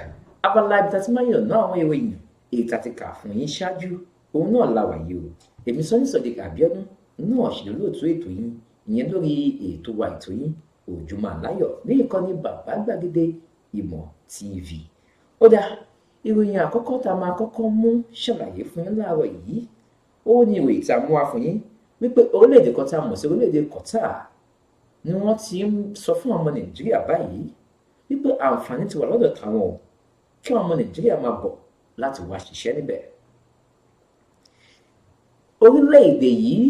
B: abala ibi tá ti máa yàn náà àwọn ìròyìn èyí tá ti kà fún yín ṣáájú òun náà la wà yìí o èmi Sọ́ní Sodiq Abíọ́dún náà ṣe lóòótọ́ ètò yín ìyẹn lórí ètò wa ètò yín Ojúmọ́ Aláyọ̀ ní ìkànnì bàbá gbàgede ìmọ̀ TV. ó dá ìròyìn àkọ́kọ́ tá a máa kọ́kọ́ mú ṣàlàyé fún yín láàárọ̀ yìí ó ní ìròyìn tá a mú wá fún yín wípé orílẹ̀-èdè kan tá a mọ̀ sí orílẹ̀-èdè Qatar ni wọ́n ti ń sọ fún ọmọ Nàìjíríà báyìí wípé àǹfààní ti wà lọ́dọ̀ táwọn o kí ọmọ Nàìjíríà máa bọ̀ láti wá ṣiṣẹ́ níbẹ̀ orílẹ̀-èdè yìí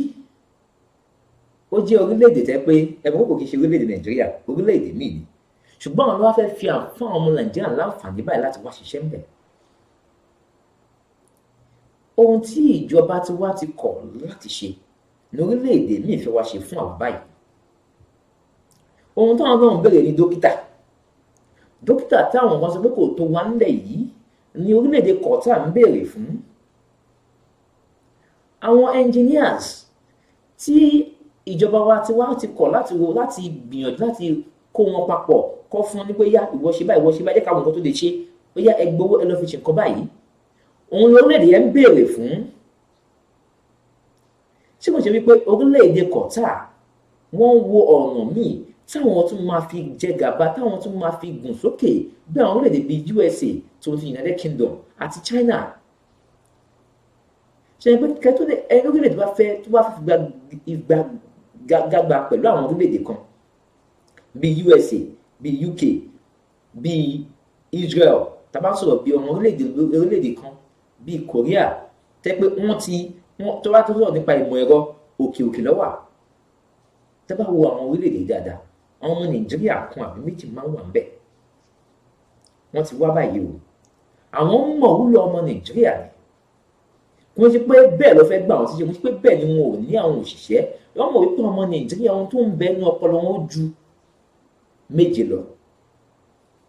B: ó jẹ́ orílẹ̀-èdè tẹ́ pé ẹ̀mọ́ kò kí ṣe orílẹ̀-èdè Nàìjíríà, orílẹ̀-èdè míì ni, ṣùgbọ́n àwọn ló wá fẹ́ fi fún àwọn ọmọ Nàìjíríà láǹfààní báyìí láti wá ṣiṣẹ́ ńbẹ̀. Ohun tí ìjọba ti wá ti kọ̀ láti ṣe ní orílẹ̀-èdè míì fẹ́ wá ṣe fún àwọn báyìí. Ohun táwọn náà ń béèrè ní dókítà táwọn kan sọ pé kò tó wá ńlẹ̀ yìí ní orílẹ̀-èdè Qatar ń béèrè fún. Àwọn engineers tí ìjọba wa ti kọ̀ láti gbìyànjú láti kó wọn papọ̀ kọ́ fún ní pé yá ìwọ ṣe báyìí ìwọ ṣe báyìí, jẹ́ káwọn nǹkan tó lè ṣe, ó yá ẹgbẹ́ owó ẹ lọ fi ṣe nǹkan báyìí, òun lórílẹ̀-èdè yẹn ń béèrè fún. Ṣé kò ṣe wípé orílẹ̀-èdè Qatar wọ́n ń wo ọ̀nà míì táwọn tún máa fi jẹ gàba, táwọn tún máa fi gùn sókè bí àwọn orílẹ̀-èdè bíi USA tó ti United Kingdom àti China. Ṣe pé kẹ́tọ́ ẹni orílẹ̀-èdè tó bá fi gbàgbà pẹ̀lú àwọn orílẹ̀-èdè kan bíi USA, bíi UK, bíi Israel, tá bá sọ̀rọ̀ bí ọmọ orílẹ̀-èdè kan bíi Korea, tẹ́ pé wọ́n tó bá tó sọ̀rọ̀ nípa ìmọ̀ ẹ̀rọ òkè ló wà. Tẹ́ bá wo àwọn orílẹ̀-èdè dáadáa, àwọn ọmọ Nàìjíríà kan àbí méjì máa ń wà ńbẹ̀. Wọ́n ti wá báyìí o. Àwọn mọ̀ wúlò ọmọ Nàìjíríà ni. Kò ń ṣe pé bẹ́ẹ̀ ló fẹ́ gbà wọ́n síṣẹ́, kò ń ṣe pé bẹ́ẹ̀ ni wọn ò ní àwọn òṣìṣẹ́. Wọ́n mọ̀ wípé ọmọ Nàìjíríà ohun tó ń bẹ ní ọpọlọ wọn ó ju méje lọ.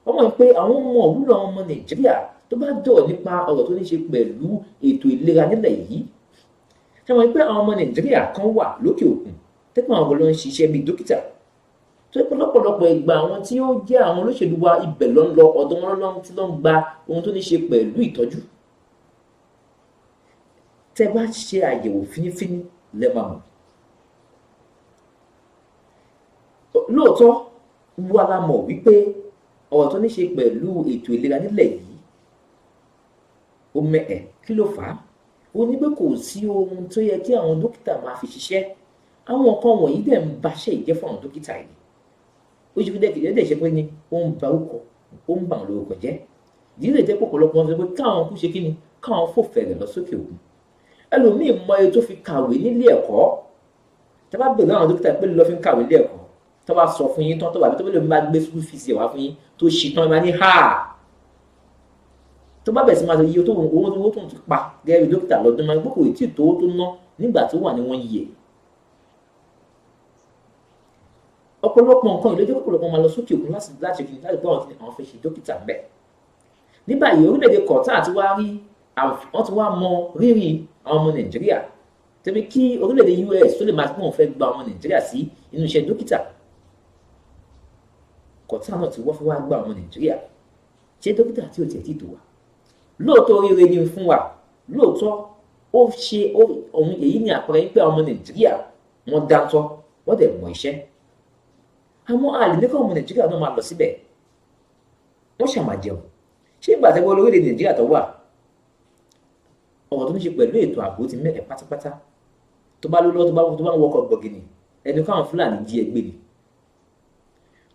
B: Wọ́n mọ̀ pé àwọn mọ̀ wúlò ọmọ Nàìjíríà tó bá dọ̀rọ̀ nípa ọ̀rọ̀ tó ní ṣe pẹ̀lú ètò ìlera nílẹ̀ yìí. Ṣé wọ́n pé àwọn ọmọ Nàìjíríà kan wà lókè òkun tẹ́pọ̀ àwọn ló ń ṣiṣẹ́ bíi dókítà tó pé lọ́pọ̀lọpọ̀ ìgbà àwọn tí ó jẹ́ àwọn olóṣèlú wa ibẹ̀ ló ń lọ, ọ̀dọ̀ wọn lọ́n tí ló ń gba ohun tó ní ṣe pẹ̀lú ìtọ́jú. Tẹ́ bá ṣe àyẹ̀wò fínífíní lẹ́ẹ̀ mọ̀. Lóòótọ́ wà la mọ̀ wípé ọ̀rọ̀ tó ní ṣe pẹ̀lú ètò ìlera nílẹ̀ yìí ó mẹ́ẹ̀. Kí ló fà á? Ó ní pé kò sí ohun tó yẹ kí àwọn dókítà máa fi ṣiṣẹ́. Àwọn nǹkan wọ̀nyí dẹ̀ ń baṣẹ́ ìjẹ́ fún àwọn dókítà yìí. Ó ṣe pé dẹ̀ ṣe pé ní ó ń ba àwọn lórúkọ jẹ́. Ìdí lè jẹ́ pọ̀pọ̀lọpọ̀ wọn sọ pé káwọn kú ṣe kí ni, káwọn fò fẹ̀rẹ̀ lọ sókè òkun. Ẹlòmíì mọ iye tó fi kàwé nílé ẹ̀kọ́. Tẹ́ bá bèèrè àwọn dókítà pé lọ fi ń kàwé nílé ẹ̀kọ́, tó bá sọ fún yín tán tó bá tó bá gbé school fees wá fún yín tó ṣì tán ẹ máa ní ha. Tó bá bẹ̀rẹ̀ sí máa sọ iye owó tó ń pa gẹ́gẹ́ bí dókítà lọ́dún máa ń gbọ́ kò tí ì tó ná nígbà tó wà ní wọ́n yẹ. Ọ̀pọ̀lọpọ̀ nǹkan ìlú ẹjọ́ pọ̀lọpọ̀ máa lọ sókè òkun láti gbọ́ àwọn fẹ́ ṣe dókítà ń bẹ̀. Ní báyìí orílẹ̀-èdè Qatar àti wọ́n ti wá mọ rírì àwọn ọmọ Nàìjíríà tẹ́bí kí orílẹ̀-èdè US tó lè máa pọ̀ fẹ́ gba ọmọ Nàìjíríà sí inú iṣẹ́ dókítà. Qatar náà ti wọ́n fẹ́ wá gba ọmọ Nàìjíríà ṣé dókítà tí ò tiẹ̀ tí tó wà. Lóòótọ́ oríire ni fún wa, lóòótọ́ ó ṣe ohun èyí ni àpẹẹrẹ pé ọmọ Nàìjíríà wọ́n dáńtọ́ wọ́n dẹ̀ mọ̀ iṣẹ́. Àwọn àlùmíkọ́ ọmọ Nàìjíríà náà máa lọ síbẹ̀ wọ́n ṣàmàjẹun. Ṣé ìgbà tẹ́gbọ́ lórílẹ̀ Nàìjíríà tó wà ọ̀rọ̀ tó ní ṣe pẹ̀lú ètò ààbò ti mẹ́ẹ̀ pátápátá. Tó bá lówó lọ́wọ́ tó bá ń wọkọ̀ bọ̀gìnì ẹni káwọn Fúlàní jí ẹgbẹ́ ni.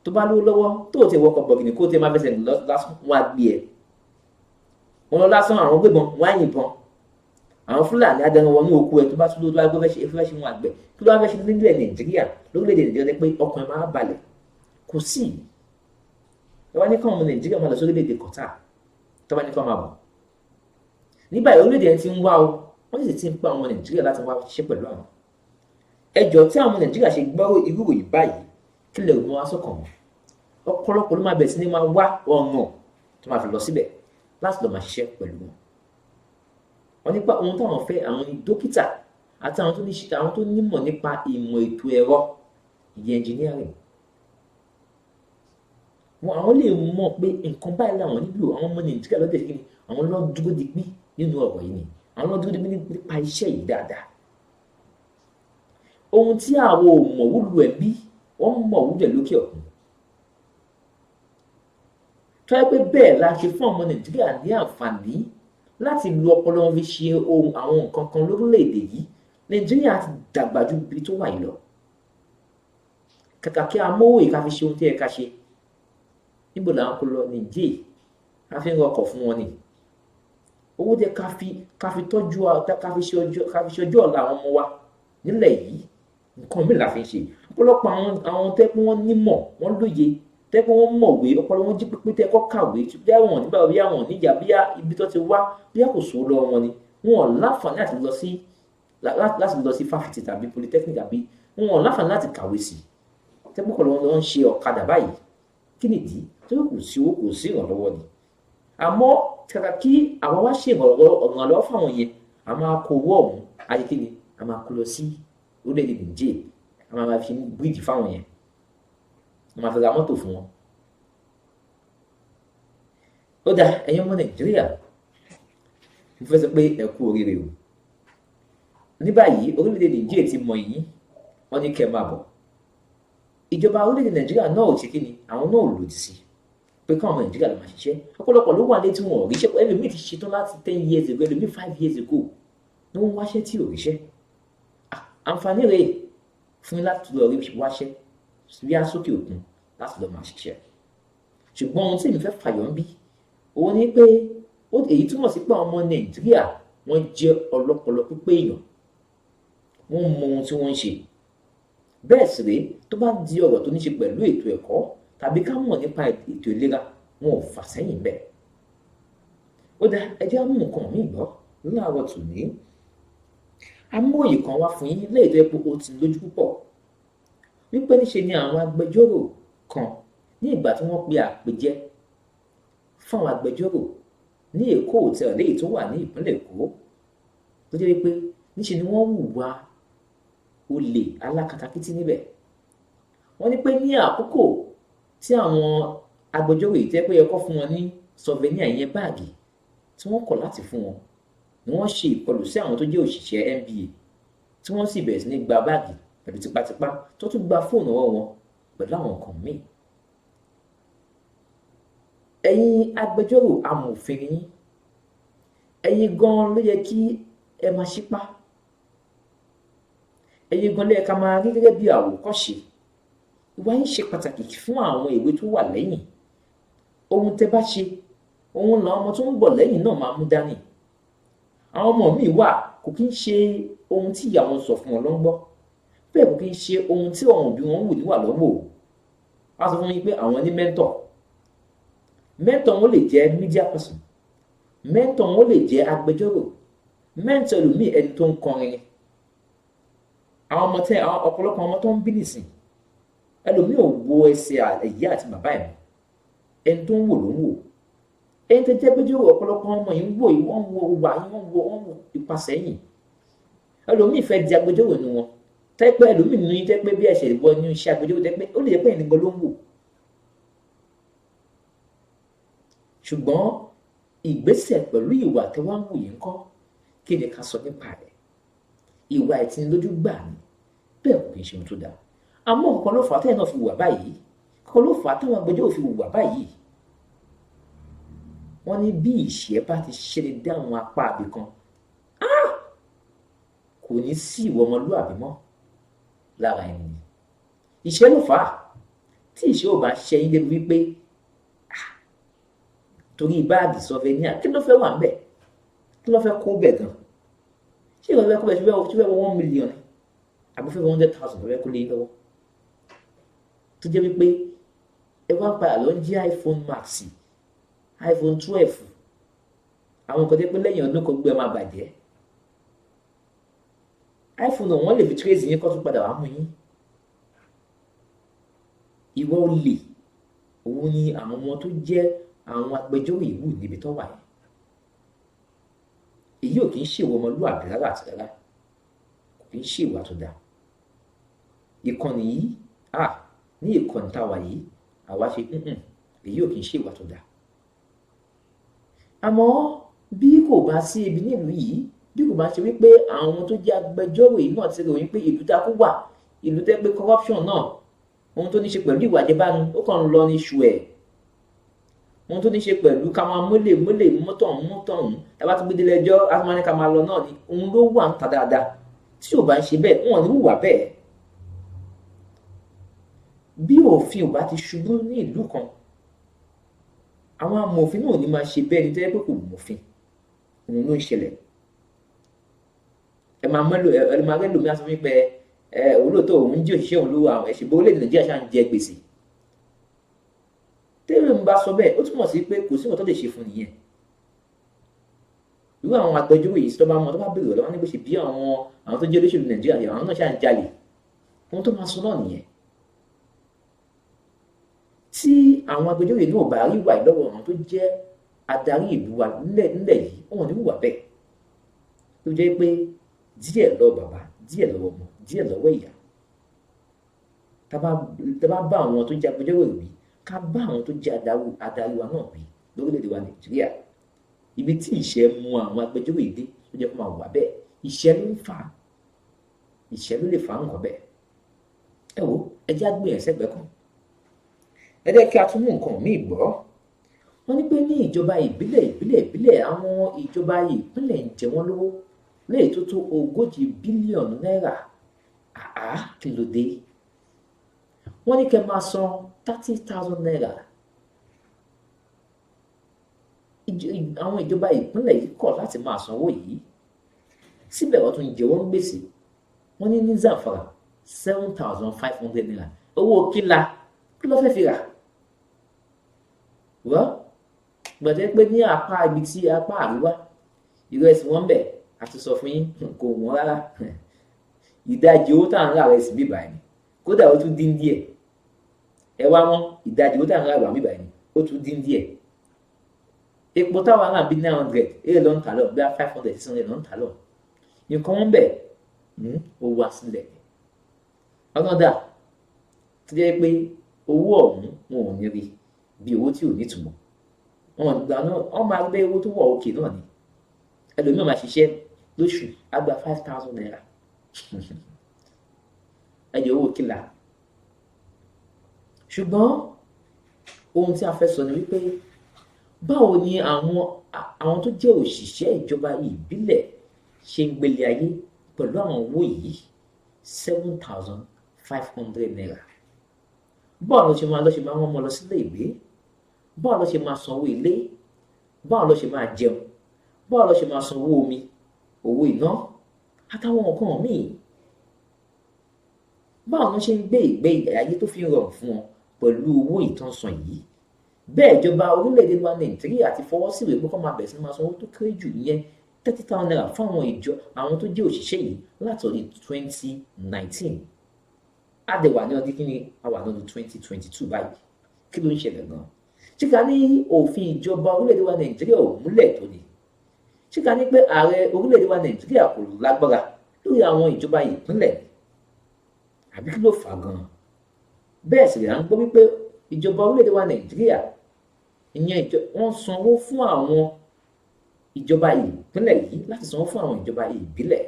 B: Tó bá lówó lọ́wọ́ tó ti wọkọ̀ bọ̀gìnì kó tẹ máa fẹsẹ̀ lásán wọn á gbé ẹ. Wọn lọ lásán àwọn gbébọn wọn á yìnbọn. Àwọn Fúlàní adẹran wọnú oko ẹ tó bá tún lówó tó bá fẹ́ ṣe wọn àgbẹ̀ kí ló wá fẹ́ ṣe nílẹ̀ Nàìjíríà lórílẹ̀-èdè Nàìjíríà pé ọkàn máa balẹ̀ kò sí. Ẹ wá ní káwọn ọmọ Nàìjíríà máa lọ sórílẹ̀-èdè Qatar tó bá ní káwọn máa bọ̀. Ní báyìí orílẹ̀-èdè yẹn ti ń wá o wọ́n sì ti ń pa ọmọ Nàìjíríà láti wá ṣiṣẹ́ pẹ̀lú àwọn. Ẹjọ́ tí àwọn ọmọ Nàìjíríà ṣe gbọ́ irú ìròyìn báyìí kí lè mú wá sọ́kàn wọn. Ọ̀pọ̀lọpọ̀ ló máa bẹ̀rẹ̀ sí ní máa wá ọ̀nà tó máa fi lọ síbẹ̀ láti lọ máa ṣiṣẹ́ pẹ̀lú wọn. Wọ́n nípa ohun táwọn fẹ́ àwọn dókítà àti àwọn tó nímọ̀ nípa ìmọ̀ ètò ẹ̀rọ ìyẹn engineering. Àwọn lè mọ̀ pé nǹkan báyìí làwọn nílò àwọn ọmọ Nàìjíríà lọ́dẹ̀ kí ni àwọn lọ́ dúró digbí nínú ọ̀rọ̀ yìí ni àwọn lọ́ dúró digbí nípa iṣẹ́ yìí dáadáa. Ohun tí àwọn ò mọ̀ wúlò ẹ̀ bí wọ́n mọ̀ wúlò ẹ̀ lókè òkun. Tó yẹ pé bẹ́ẹ̀ la ṣe fún ọmọ Nàìjíríà ní àǹfààní láti lo ọpọlọ wọn fi ṣe àwọn nǹkan kan lórílẹ̀‐èdè yìí. Nàìjíríà ti dàgbà ju ibi tó wà yìí lọ. Kàkà kí a mówó ìka fi ṣe ohun tí ẹ ká ṣe. Níbo là ń kó lọ Nìjẹ̀ a fi ń rọkọ̀ fún wọn ni. owó tẹ ká fi tọ́jú ká fi ṣe ọjọ́ ọ̀la àwọn ọmọ wa nílẹ̀ yìí, nǹkan mìíràn la fi ń ṣe. Ọ̀pọ̀lọpọ̀ àwọn tẹ́ pé wọ́n nímọ̀, wọ́n lóye, tẹ́ pé wọ́n mọ̀wé, ọpọlọ wọn jí pépé, tẹ́ kọ́ kàwé, bí àwọn nígbà bí àwọn níjà bí ibi tó ti wá bí kò sówó lọ́wọ́ wọn ni wọn ò láǹfààní láti lọ sí fáfitì tàbí polytechnic tàbí wọn ò láǹfààní láti kàwé sí, tẹ́ pé ọ̀pọ̀lọpọ̀ wọn ń ṣe ọ̀kadà báyìí. Kí nìdí? Torí kò sí owó, kò sí ìrànlọ́wọ́ ni. Àmọ́ kàkà kí àwọn wá ṣe ìrànlọ́wọ́ fáwọn yẹn, a máa kó owó ọ̀hún ayé kí ni a máa kó lọ sí orílẹ̀-èdè Niger, a máa fi bíríìjì fáwọn yẹn, a máa fi ra mọ́tò fún wọn. Ó dá ẹ̀yin ọmọ Nàìjíríà, mo fẹ́ sọ pé ẹ kú oríire o. Ní báyìí orílẹ̀-èdè Niger ti mọ̀ yín, wọ́n ní kẹ́ máa bọ̀. Ìjọba orílẹ̀-èdè Nàìjíríà náà ò ṣe kí ni, àwọn náà ò lòdì sí pé káwọn ọmọ Nàìjíríà lọ máa ṣiṣẹ́. Ọ̀pọ̀lọpọ̀ ló wà létí wọn ò ríṣẹ́, ẹlòmíì ti ṣetán láti 10 years ago, ẹlòmíì 5 years ago ni wọ́n wáṣẹ́ tí ò ríṣẹ́. Àǹfààní rẹ̀ fún láti lọ rí wáṣẹ́ bí sókè òkun láti lọ máa ṣiṣẹ́. Ṣùgbọ́n ohun tí èmi fẹ́ fàyọ̀ ń bí òun ni pé èyí túmọ̀ sí pé àwọn ọmọ Nàìjíríà wọ́n jẹ́ ọlọ́pọlọ pípé èèyàn, wọ́n mọ ohun tí wọ́n ń ṣe. Bẹ́ẹ̀ sì rèé, tó bá di ọ̀rọ̀ tó ní ṣe pẹ̀lú ètò ẹ̀kọ́ tàbí ká mọ̀ nípa ètò ìlera, wọn ò fà sẹ́yìn bẹ́ẹ̀. Ó dá ẹ jẹ́ á mú nǹkan míì gbọ́ láàárọ̀ tòní. Amóòyè kan wá fún yín lẹ́yìn tó yẹ pé ó ti lójú púpọ̀ wípé níṣe ni àwọn agbẹjọ́rò kan ní ìgbà tí wọ́n pe àpèjẹ fún àwọn agbẹjọ́rò ní Èkó hòtẹ́ẹ̀lì léyìí tó wà ní ìpínlẹ̀ Èkó, tó jẹ́ wípé níṣe ni wọ́n hùwà olè alákatakítí níbẹ̀. Wọ́n ní pé ní àkókò tí àwọn agbẹjọ́rò yìí tẹ́ pé yẹ kó fún wọn ní souvenir ìyẹn báàgì tí wọ́n kọ̀ láti fún wọn, ni wọ́n ṣe ìkọlù sí àwọn tó jẹ́ òṣìṣẹ́ NBA tí wọ́n sì bẹ̀rẹ̀ sí ní gba báàgì pẹ̀lú tipátipá, tó tún gba fóònù ọwọ́ wọn pẹ̀lú àwọn nǹkan míì. Ẹ̀yin agbẹjọ́rò amòfin yín, ẹ̀yin gan ló yẹ kí ẹ máa ṣípá, ẹ̀yin gan ló yẹ ká máa rí gẹ́gẹ́ bí àwòkọ́ṣe. Ìwà yín ṣe pàtàkì fún àwọn ìwé tó wà lẹ́yìn. Ohun tẹ́ bá ṣe, ohun làwọn ọmọ tó ń bọ̀ lẹ́yìn náà máa mú dání. Àwọn ọmọ míì wà kò kí ń ṣe ohun tí ìyá wọn sọ fún wọn ló ń gbọ́, bẹ́ẹ̀ kò kí ń ṣe ohun tí àwọn òbí wọn ń wù níwà lọ́wọ́. Wọ́n sọ fún yín pé àwọn ní mẹ́ńtọ̀. Mẹ́ńtọ̀ wọn lè jẹ́ media person, mẹ́ńtọ̀ wọn lè jẹ́ agbẹjọ́rò, mẹ́ńtọ̀ ẹlòmíì ẹni tó ń kọrin. Àwọn ọ̀pọ̀lọpọ̀ ọmọ tó ń bí nìsín, ẹlòmíì ò wo ẹsẹ̀ ìyá àti bàbá ẹ̀, ẹni tó ń wò ló ń wò. Ẹni tó jẹ́ agbẹjọ́rò, ọ̀pọ̀lọpọ̀ ọmọ yìí ń wò yìí, wọ́n wo wà yìí, wọ́n wo ipasẹ̀ yìí. Ẹlòmíì fẹ́ di agbẹjọ́rò nu wọn, tẹ́ pé ẹlòmíì nínú yín tẹ́ pé bí ẹ̀ṣẹ̀ ìwọ ní iṣẹ́ agbẹjọ́rò tẹ́ pé ó lè jẹ́ pé ẹni gan ló ń wò. Ṣùgbọ́n ìgbésẹ̀ pẹ̀lú ìwà tẹ́ wá ń wò yìí ń kọ́, kí ni ká sọ nípa rẹ̀? Ìwà ìtinilójú gbà ní, bẹ́ẹ̀ kò kí ń ṣe ohun tó dáa. Àmọ́ nǹkan ló fà á tẹ́yìn náà fi wùwà báyìí, nǹkan ló fà á táwọn agbẹjọ́rò fi wùwà báyìí. Wọ́n ní bí ìṣẹ́ bá ti ṣe lè dá àwọn apá àbí kan, kò ní sí ìwọ ọmọlúàbí mọ́ lára ẹni. Ìṣẹ́ ló fà á. Tí ìṣẹ́ ò bá ṣe yín débi wípé torí báàgì souvenir, kí ló fẹ́ wà ń bẹ̀? Kí ló fẹ́ kó bẹ̀ gan? Ṣé ìwọ fẹ́ kó bẹ̀ ṣe fẹ́ wọ 1 million àbí fẹ́ wọ 100,000 fẹ́ kó lé lọ́wọ́? Tó jẹ́ wípé ẹ wá padà lọ ń jí iPhone Max, iPhone 12, àwọn nǹkan tó pé lẹ́yìn ọdún kan gbé ẹ máa bàjẹ́. iPhone náà wọ́n lè fi trace yín kó tún padà wá mú yín. Ìwọ olè, òun ni àwọn ọmọ tó jẹ́ àwọn agbẹjọ́rò ìwú níbi tó wà yẹn. Èyí ò kì í ṣèwọ ọmọlúwàbí rárá àti rárá, kò kì í ṣèwà tó dáa. Ìkànnì yìí, ní ìkànnì táwa yìí, àwa ṣe èyí ò kì í ṣèwà tó dáa. Àmọ́ bí kò bá sí ibi nílùú yìí, bí kò bá ṣe wípé àwọn tó jẹ́ agbẹjọ́rò yìí náà ti ròyìn pé ìlú dákú wà, ìlú tẹ́ pé corruption náà, ohun tó ní ṣe pẹ̀lú ìwà àjẹbánu ó kàn ń lọ ní ṣù ẹ̀. Ohun tó ní ṣe pẹ̀lú ká máa mọ́tọ̀ ọ̀hún, tá bá tún gbé délé ẹjọ́ á tún máa ní ká máa lọ náà ni, òun ló wà ń ta dáadáa. Tí ò bá ń ṣe bẹ́ẹ̀, wọn ò ní hùwà bẹ́ẹ̀. Bí òfin ò bá ti ṣubú ní ìlú kan, àwọn amòfin náà ò ní máa ṣe bẹ́ẹ̀ ni tẹ́ pé kò mòfin. òun ló ń ṣẹlẹ̀. ẹ máa rẹ́ lómi aṣọ wípé olóòótọ́ òun jí òṣìṣẹ́ òun lówó àwọn ẹ̀ṣẹ̀ bó orílẹ̀-èdè Nàìjíríà ṣáà ń jẹ gbèsè. tẹ́lẹ̀ ń bá sọ bẹ́ẹ̀ ó túmọ̀ sí pé kò sí nǹkan tó lè ṣe fún nìyẹn. irú àwọn agbẹjọ́rò yìí tó bá béèrè ọ̀lọ́wọ́ ní bó ṣe bí àwọn tó jẹ́ olóṣèlú Nàìjíríà àwọn náà ṣáà ń jalè ohun tó máa sọ náà nìyẹn. tí àwọn agbẹjọ́rò yìí náà bá rí wà lọ́wọ́ àwọn tó jẹ́ adarí ìlú wa nílẹ̀ yìí wọn ò ní wùwà bẹ́ẹ̀ tó jẹ́ pé díẹ̀ lọ́wọ́ bàbá díẹ̀ lọ́wọ́ ọmọ díẹ̀ lọ́wọ́ ìyá. tá bá bá àwọn tó jẹ́ agbẹjọ́rò wí ká bá àwọn tó jẹ́ adarí wa náà wí lórílẹ̀‐èdè wa Nàìjíríà. ibi tí ìṣẹ́ mú àwọn agbẹjọ́rò yìí dé tó jẹ́ kó máa wà bẹ́ẹ̀ ìṣẹ́ ló ń fà á ìṣẹ́ ló lè fà á nǹkan bẹ́ẹ̀. ẹ wo ẹ jẹ́ àgbéyàn sẹ́gbẹ̀ẹ́ kan ẹ jẹ́ kí a tún mú nǹkan míì gbọ́. wọ́n ní pé ní ìjọba ìbílẹ̀ àwọn ìjọba ìpínlẹ̀ ń jẹ wọ́n lówó léyìí tó tó 40 bílíọ̀nù náírà. kí ló dé? wọ́n ní kẹ́ máa san 30,000 naira. àwọn ìjọba ìpínlẹ̀ yìí kọ̀ láti máa sanwó yìí síbẹ̀ wọ́n tún jẹ wọ́n gbèsè. wọ́n ní ní Zamfara 7,500 naira owó kíla kí ló fẹ́ fi rà? wọ́n gbọ́dọ̀ pé ní apá ibi tí apá àríwá ìrẹsì wọn bẹ̀ àti sọ fún yín kò wọ́n rárá. ìdajì owó tá à ń rà rẹ̀ sí bíbá ẹni kódà ó tún dín díẹ̀. ẹ wá wọn ìdajì owó tá à ń rà wà bíbá ẹni ó tún dín díẹ̀. epo táwọn ará bíi 900 èyí ló ń tà lọ bí i 500 600 ló ń tà lọ. nǹkan wọn bẹ̀ ó wá sílẹ̀. ọlọ́dà tó jẹ́ pé owó ọ̀hún wọn ò ní rí bí owó tí ò ní ìtumọ̀. wọn ìgbà náà wọn máa gbé owó tó wọ̀ òkè náà ni. ẹlòmíràn máa ṣiṣẹ́ lóṣù á gba 5,000 naira. ẹyẹ owó kíla. ṣùgbọ́n ohun tí a fẹ́ sọ ni wípé báwo ni àwọn tó jẹ́ òṣìṣẹ́ ìjọba ìbílẹ̀ ṣe ń gbélé ayé pẹ̀lú àwọn owó yìí 7,500 naira. báwo ló ṣe máa wọ́n mọ́ lọ sílé ìwé? báwo ló ṣe máa sanwó ilé? báwo ló ṣe máa jẹun? báwo ló ṣe máa sanwó omi, owó iná àtàwọn nǹkan míì? báwo ló ṣe ń gbé ìgbé ayé tó fi ń rọrùn fún wọn pẹ̀lú owó ìtànsán yìí? bẹ́ẹ̀ ìjọba orílẹ̀-èdè wa Nàìjíríà ti fọwọ́ sí ìwé pé kó máa bẹ̀rẹ̀ sí máa sanwó tó kéré jù ìyẹn 30,000 naira fún àwọn tó jẹ́ òṣìṣẹ́ yìí látọ̀dún 2019. àdẹ̀wà ní ọdún kíni àwà ní ọdún 2022 báyìí. kí ló ń ṣẹlẹ̀ gan-an? ṣé ká ní òfin ìjọba orílẹ̀-èdè wa Nàìjíríà ò múlẹ̀ tó ni? ṣé ká ní pé ààrẹ orílẹ̀-èdè wa Nàìjíríà kò lágbára lórí àwọn ìjọba ìpínlẹ̀? àbí kí ló fà á gan-an? bẹ́ẹ̀ sì rẹ̀ à ń gbọ́ wípé ìjọba orílẹ̀-èdè wa Nàìjíríà ìyẹn wọ́n sanwó fún àwọn ìjọba ìpínlẹ̀ yìí láti sanwó fún àwọn ìjọba ìbílẹ̀.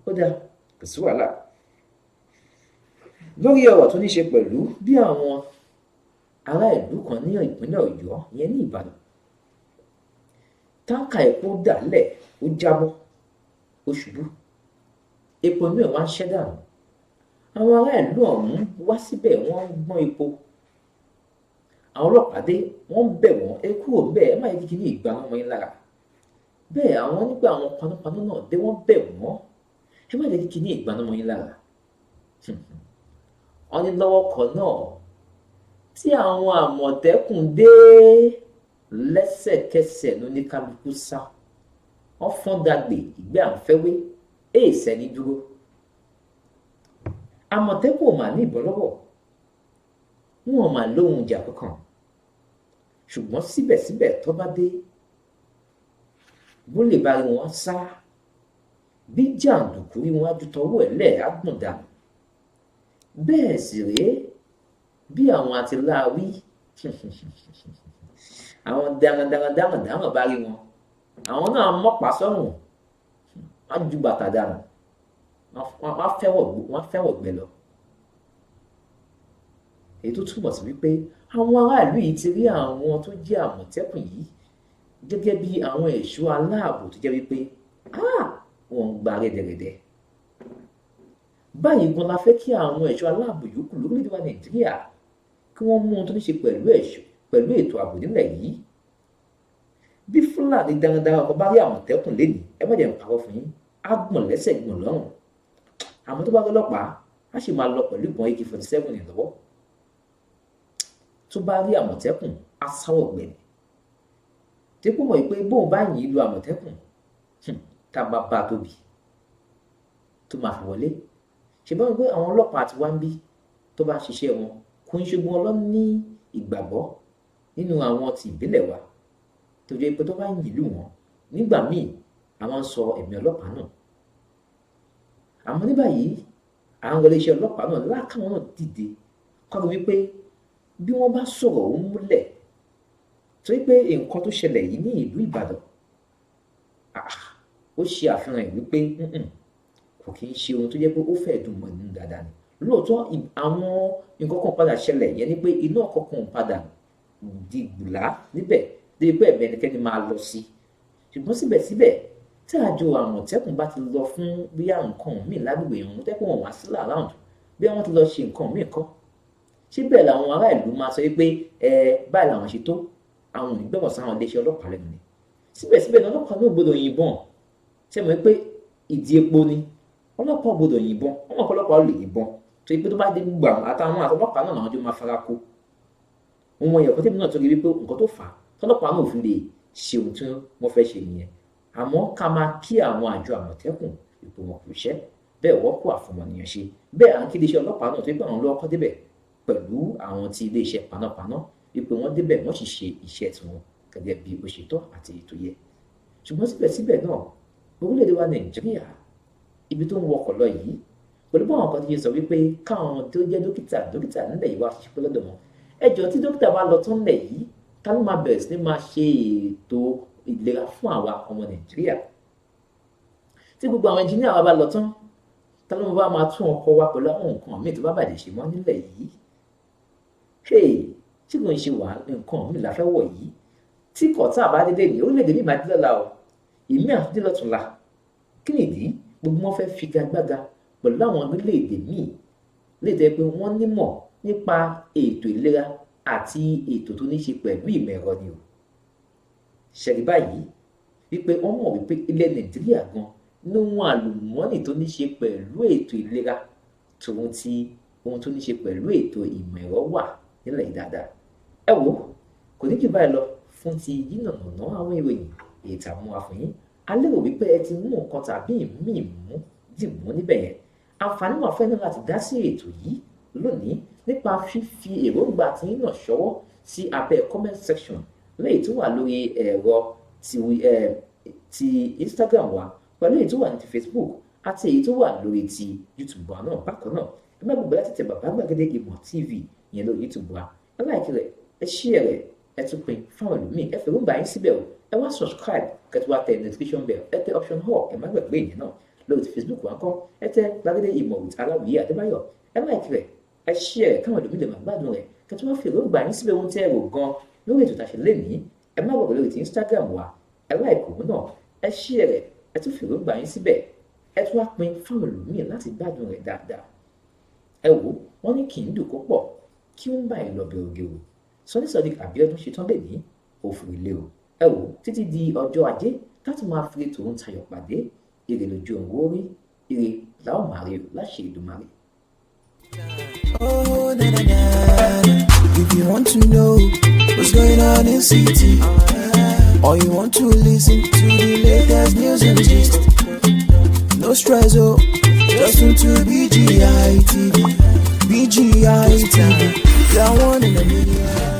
B: ó dáa kò sí wàhálà. lórí ọ̀rọ̀ tó ní ṣe pẹ̀lú bí àwọn ará ìlú kan ní ìpínlẹ̀ Ọ̀yọ́ ìyẹn ní Ìbàdàn, táǹkà epo dálẹ̀ ó jábọ́ ó ṣubú, epo inú ẹ̀ wá ń ṣẹ́ dànù. àwọn ará ìlú ọ̀hún wá síbẹ̀ wọ́n ń gbọ́n epo. àwọn ọlọ́pàá dé wọ́n ń bẹ̀ wọ́n ẹ kúrò bẹ́ẹ̀ ẹ má yẹ kí ní ìgbaná mọ́ yín lára. bẹ́ẹ̀ àwọn nígbà àwọn panápaná náà dé wọ́n bẹ̀ wọ́n ẹ má yẹ kí ní ìgbaná mọ́ yín lára. wọ́n ní lọ́wọ́ kan náà tí àwọn Àmọ̀tẹ́kùn dé lẹ́sẹ̀kẹsẹ̀ ló ní kálukú sá. wọ́n fọ́n dàgbé ìgbé àǹfẹ́wé èèṣẹ́ ní dúró. Àmọ̀tẹ́kùn ò mà ní ìbọn lọ́wọ́, wọn ò mà lóhun ìjà kankan, ṣùgbọ́n síbẹ̀síbẹ̀ tó bá dé bó lè bá rí wọn sá bí jàǹdùkú rí wọn á ju tọwọ́ ẹ̀ lẹ̀ á gbọ̀n dànù. bẹ́ẹ̀ sì rèé bí àwọn àtìláàwí àwọn darandaran bá rí wọn àwọn náà mọ́pàá sọ́rùn wọ́n á ju bàtà dànù wọ́n fẹ́wọ̀ gbẹ lọ. èyí tó túmọ̀ sí wípé àwọn aráàlú yìí ti rí àwọn tó jẹ́ Àmọ̀tẹ́kùn yìí gẹ́gẹ́ bí àwọn ẹ̀ṣọ́ aláàbò tó jẹ́ wípé wọ́n ń gba rẹ́dẹ̀rẹ́dẹ́. báyìí gan la fẹ́ kí àwọn ẹ̀ṣọ́ aláàbò yòókù lórílẹ̀-èdè wa Nàìjíríà kí wọ́n mú ohun tó ní ṣe pẹ̀lú ètò ààbò nílẹ̀ yìí bí Fúlàní darandaran ọkọ̀ bá rí Àmọ̀tẹ́kùn lénìí ẹ má jẹ́ n parọ́ fún yín á gbọ̀n lẹ́sẹ̀ gbọ̀n lọ́rùn, àmọ́ tó bá rí ọlọ́pàá á sì máa lọ pẹ̀lú ìbọn AK-47 ní lọ́wọ́. Tó bá rí Àmọ̀tẹ́kùn á sáwọ̀ gbẹ̀ni tí kò mọ̀ pé bóun bá yìn lu Àmọ̀tẹ́kùn tá a bá bá tóbi tó máa fi wọlé. Ṣùgbọ́n pé àwọn ọlọ́pàá àti wá ń bí tó bá ṣiṣẹ́ wọn kò ń ṣogun ọlọ́run ní ìgbàgbọ́ nínú àwọn ti ìbílẹ̀ wa tó jẹ́ pé tó bá yìn lù wọ́n nígbà míì àwọn ń sọ ẹ̀mí ọlọ́pàá náà. Àmọ́ ní báyìí àwọn iléeṣẹ́ ọlọ́pàá náà lákàwọn náà dìde kọ́ wípé bí wọ́n bá sọ̀rọ̀ ó múlẹ̀ torí pé nǹkan tó ṣẹlẹ̀ yìí ní ìlú Ìbàdàn ó ṣe àfihàn ẹ̀ wípé kò kí ń ṣe ohun tó jẹ́ pé ó fẹ́ dùn mọ́ nínú dáadáa ni. Lóòótọ́ àwọn nǹkan kan padà ṣẹlẹ̀ yẹn ni pé iná kankan padà di gbùlá níbẹ̀ débi pé ẹ̀mí ẹnikẹ́ni máa lọ sí. Ṣùgbọ́n síbẹ̀síbẹ̀ tí àjọ Àmọ̀tẹ́kùn bá ti lọ fún bóyá nǹkan míì lágbègbè ìhun tẹ́kùn wọn wá sílẹ̀ around bí wọ́n ti lọ ṣe nǹkan míì kọ́. Síbẹ̀ làwọn ará ìlú máa sọ wípé báyìí làwọn ṣe tó àwọn ò ní gbọ́dọ̀ sáwọn iléeṣẹ́ ọlọ́pàá lẹ́nu ni. Síbẹ̀síbẹ̀ náà ọlọ́pàá náà gbọ́dọ̀ yìnbọn ṣé mọ̀ pé ìdí epo ni ọlọ́pàá gbọ́dọ̀ yìnbọn ọmọ ọlọ́pàá lè yìnbọn tó yẹ pé tó bá dé gbà àtàwọn àtọlọ́pàá náà làwọn jọ máa fara kó. Ohun ẹ̀yọ̀ kọ́tẹ́mi náà tó rí wípé nǹkan tó fà á tọlọ́pàá náà ò fi lè ṣe ohun tí wọ́n fẹ́ ṣe nìyẹn. Àmọ́ ká máa kí àwọn àjọ Àmọ̀tẹ́kùn ipò wọn kò ṣẹ́ bẹ́ẹ̀ wọ́pọ̀ àfọmọnìyàn ṣe bẹ́ẹ̀ à ń kí iléeṣẹ́ ọlọ́pàá náà tó yẹ pé àwọn lọ́kọ́ débẹ̀ pẹ̀lú àwọn ti iléeṣẹ́ panápaná ipò wọn débẹ̀ wọ́n sì ṣe iṣẹ́ tiwọn gẹ́gẹ́ bí ó ṣe tọ́ àti ètò yẹ. Ṣùgbọ́n síbẹ̀síbẹ̀ náà orílẹ̀-èdè wa Nàìjíríà ibi tó ń wọkọ̀ lọ yìí pẹ̀lú báwọn kan ti ṣe sọ wípé káwọn tó jẹ́ dókítà nílẹ̀ yìí wá ṣiṣẹ́ pé lọ́dọ̀ wọn ẹjọ́ tí dókítà bá lọ tán nílẹ̀ yìí ká ló máa bẹ̀rẹ̀ sí ní máa ṣe ètò ìlera fún àwa ọmọ Nàìjíríà. Tí gbogbo àwọn ẹnjìníà wa bá lọ tán ká ló bá máa tún ọkọ̀ wa pẹ̀lú àwọn nǹkan míì tó bá bàjẹ́ ṣe mọ́ nílẹ̀ yìí. Tí kò ń ṣe wà nǹkan míì la fẹ́ wọ̀ yìí tí kọ̀tà bá dédé ní orílẹ̀-èdè mi máa dé lọ́la o ìmí àtúndé lọ́tùnla kí nìdí gbogbo wọn fẹ́ figagbága pẹ̀lú àwọn orílẹ̀-èdè míì lè jẹ́ pé wọ́n nímọ̀ nípa ètò ìlera àti ètò tó ní ṣe pẹ̀lú ìmọ̀ ẹ̀rọ ni o. Ṣẹ̀rí báyìí wípé wọ́n mọ̀ wípé ilẹ̀ Nàìjíríà gan ní ohun àlùmọ́ọ́nì tó ní ṣe pẹ̀lú ètò ìlera tòun ti ohun tó ní ṣe pẹ̀lú ètò ìmọ̀ ẹ̀rọ wà nílẹ̀ yìí dáadáa. Ẹ wo kò ní jù báyìí lọ fún ti yínànàná àwọn ìròyìn ètò àwọn àfọyín a lérò wípé ẹ ti mú nǹkan tàbí ìmíì mú dìmú níbẹ̀ yẹn. Àǹfààní wà fẹ́ náà láti dá sí ètò yìí lónìí nípa fífi èròǹgbà tí yín náà ṣọwọ́ sí abẹ́ comment section lẹ́yìn tó wà lórí ẹ̀rọ ti Instagram wa pẹ̀lú èyí tó wà ní ti Facebook àti èyí tó wà lórí ti YouTube wa náà bákan náà ẹ má gbàgbé láti tẹ Bàbá Gbàgede Ìmọ̀ TV yẹn lórí YouTube wa ẹ láìkí rẹ̀ ẹ share rẹ̀ ẹ tún pín fáwọn ẹlòmíì ẹ fẹ́ èròǹgbà yín síbẹ̀ o ẹ wá subscribe kẹtù wá tẹ notification bell ẹ tẹ option hall ẹ má gbàgbé ìyẹn náà lórí ti Facebook wa ńkọ́ ẹ tẹ Gbàgede Ìmọ̀ with Aláwìyé Adébáyọ̀ ẹ láìkí rẹ̀ ẹ share káwọn ẹlòmíì lè máa gbádùn rẹ̀ kẹtù wá fi èròǹgbà yín síbẹ̀ ohun tẹ́ ẹ rò gan lórí ètò tàṣẹ lẹ́nìí ẹ má gbàgbé lórí ti Instagram wa ẹ láìkí òun náà ẹ share rẹ̀ ẹ tún fi èròǹgbà yín síbẹ̀ ẹ tún wá pín fáwọn ẹlòmíì láti gbádùn rẹ̀ dáadáa. Ẹ wò wọ́n ní kì í dùn kó pọ̀ kí ó ń bá ẹ lọ bẹ oge o Sọ́dí Àbíọ́dún ṣetán lè ní òfin ilé o. Ẹ wò títí di ọjọ́ ajé láti máa fi tòun tayọ̀ pàdé èrè lójú òun orí èrè làwọn máa rí o láṣẹ Èdùmàrè.
A: Oh, na na na. If you want to know what's going on in city, or you want to listen to the latest news and gist, no stress, oh, just tune to BGI TV. BGI TV, you're one in a million.